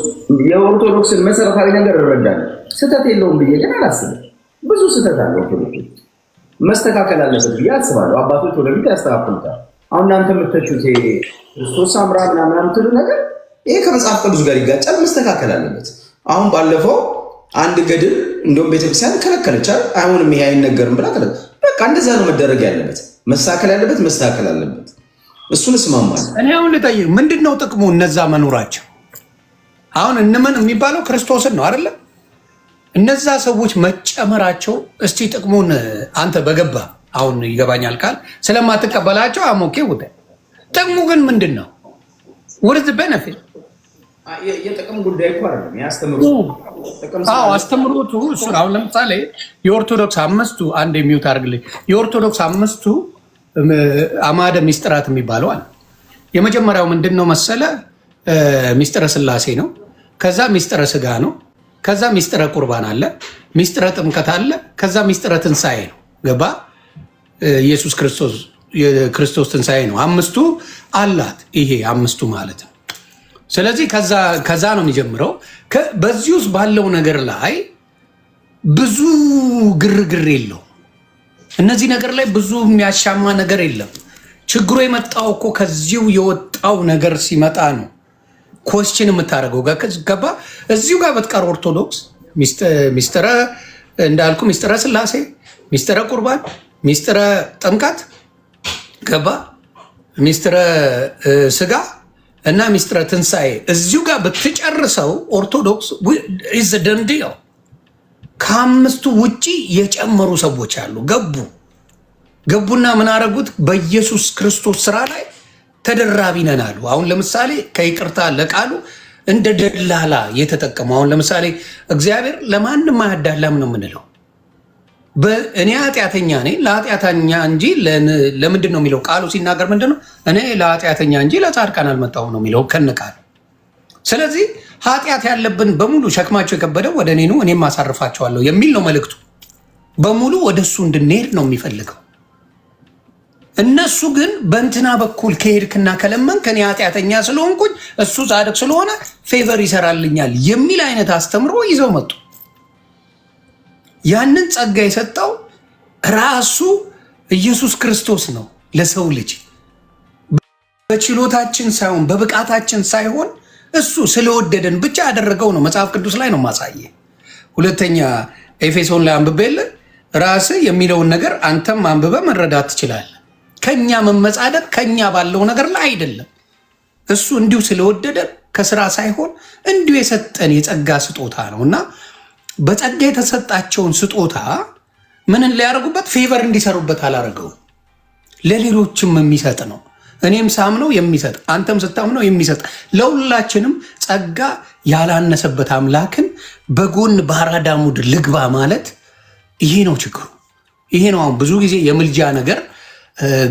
የኦርቶዶክስን መሰረታዊ ነገር እረዳለሁ። ስህተት የለውም ብዬ ግን አላስብም። ብዙ ስህተት አለ። ኦርቶዶክስ መስተካከል አለበት ብዬ አስባለሁ። አባቶች ወደፊት ያስተካክሉታል። አሁን እናንተ የምትተቹት ክርስቶስ አምራ ምናምን የምትሉ ነገር ይሄ ከመጽሐፍ ቅዱስ ጋር ይጋጫል። መስተካከል አለበት። አሁን ባለፈው አንድ ገድል እንደውም ቤተክርስቲያን ከለከለቻል። አይሆንም ይሄ አይነገርም ብላ በቃ እንደዛ ነው መደረግ ያለበት። መስተካከል አለበት። እሱን እስማማለሁ። እኔ አሁን ልጠይቅ፣ ምንድን ነው ጥቅሙ እነዛ መኖራቸው? አሁን እንመን የሚባለው ክርስቶስን ነው አይደለም? እነዛ ሰዎች መጨመራቸው እስቲ ጥቅሙን አንተ በገባ አሁን ይገባኛል ካል ስለማትቀበላቸው አሞኬ ውደ ጥቅሙ ግን ምንድን ነው? ወርዝ ቤነፊት የጥቅም ጉዳይ እኮ አይደለም። አስተምሮቱ እሱ አሁን ለምሳሌ የኦርቶዶክስ አምስቱ አንድ የሚውት አድርግልኝ። የኦርቶዶክስ አምስቱ አማደ ሚስጥራት የሚባለው አለ። የመጀመሪያው ምንድን ነው መሰለ? ሚስጥረ ስላሴ ነው። ከዛ ሚስጥረ ስጋ ነው። ከዛ ሚስጥረ ቁርባን አለ። ሚስጥረ ጥምቀት አለ። ከዛ ሚስጥረ ትንሣኤ ነው። ገባ? ኢየሱስ ክርስቶስ ትንሣኤ ነው። አምስቱ አላት ይሄ አምስቱ ማለት ነው። ስለዚህ ከዛ ነው የሚጀምረው። በዚህ ውስጥ ባለው ነገር ላይ ብዙ ግርግር የለው። እነዚህ ነገር ላይ ብዙ የሚያሻማ ነገር የለም። ችግሩ የመጣው እኮ ከዚሁ የወጣው ነገር ሲመጣ ነው ኮስችን የምታደርገው ገባ። እዚሁ ጋር በትቀር ኦርቶዶክስ ሚስጥረ እንዳልኩ ሚስጥረ ስላሴ፣ ሚስጥረ ቁርባን፣ ሚስጥረ ጥምቀት ገባ፣ ሚስጥረ ስጋ እና ሚስጥረ ትንሣኤ እዚሁ ጋር ብትጨርሰው ኦርቶዶክስ ኢዝ ደንድያው። ከአምስቱ ውጪ የጨመሩ ሰዎች አሉ። ገቡና ምን አረጉት? በኢየሱስ ክርስቶስ ስራ ላይ ተደራቢ ነን አሉ። አሁን ለምሳሌ ከይቅርታ ለቃሉ እንደ ደላላ የተጠቀሙ። አሁን ለምሳሌ እግዚአብሔር ለማንም አያዳላም ነው የምንለው። እኔ ኃጢአተኛ ነኝ ለኃጢአተኛ እንጂ ለምንድን ነው የሚለው ቃሉ ሲናገር ምንድን ነው? እኔ ለኃጢአተኛ እንጂ ለጻድቃን አልመጣሁም ነው የሚለው ከነቃሉ። ስለዚህ ኃጢአት ያለብን በሙሉ ሸክማቸው የከበደው ወደ እኔ ነው እኔም አሳርፋቸዋለሁ የሚል ነው መልእክቱ። በሙሉ ወደ እሱ እንድንሄድ ነው የሚፈልገው። እነሱ ግን በእንትና በኩል ከሄድክና ከለመንክ እኔ ኃጢአተኛ ስለሆንኩኝ እሱ ጻድቅ ስለሆነ ፌቨር ይሰራልኛል የሚል አይነት አስተምሮ ይዘው መጡ። ያንን ጸጋ የሰጠው ራሱ ኢየሱስ ክርስቶስ ነው ለሰው ልጅ። በችሎታችን ሳይሆን በብቃታችን ሳይሆን እሱ ስለወደደን ብቻ ያደረገው ነው። መጽሐፍ ቅዱስ ላይ ነው ማሳየ። ሁለተኛ ኤፌሶን ላይ አንብቤልህ ራስህ የሚለውን ነገር አንተም አንብበ መረዳት ትችላለህ። ከኛ መመጻደቅ ከኛ ባለው ነገር ላይ አይደለም። እሱ እንዲሁ ስለወደደን ከስራ ሳይሆን እንዲሁ የሰጠን የጸጋ ስጦታ ነው እና በጸጋ የተሰጣቸውን ስጦታ ምንን ሊያደርጉበት ፌቨር እንዲሰሩበት አላረገው። ለሌሎችም የሚሰጥ ነው። እኔም ሳምነው የሚሰጥ አንተም ስታምነው የሚሰጥ ለሁላችንም ጸጋ ያላነሰበት አምላክን በጎን በአራዳ ሙድ ልግባ ማለት ይሄ ነው ችግሩ። ይሄ ነው አሁን ብዙ ጊዜ የምልጃ ነገር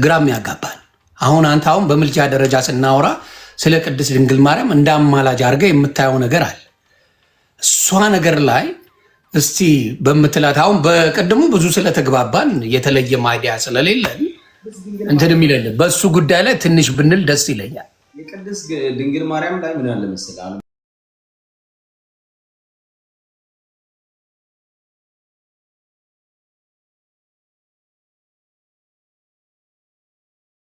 ግራም ያጋባል። አንተ አሁን በምልጃ ደረጃ ስናወራ ስለ ቅድስት ድንግል ማርያም እንደ አማላጅ አድርገህ የምታየው ነገር አለ። እሷ ነገር ላይ እስቲ በምትላት አሁን በቀደሙ ብዙ ስለተግባባን የተለየ ማይዲያ ስለሌለን እንትን የሚለልን በእሱ ጉዳይ ላይ ትንሽ ብንል ደስ ይለኛል። የቅድስት ድንግል ማርያም ላይ ምን አለ መሰለህ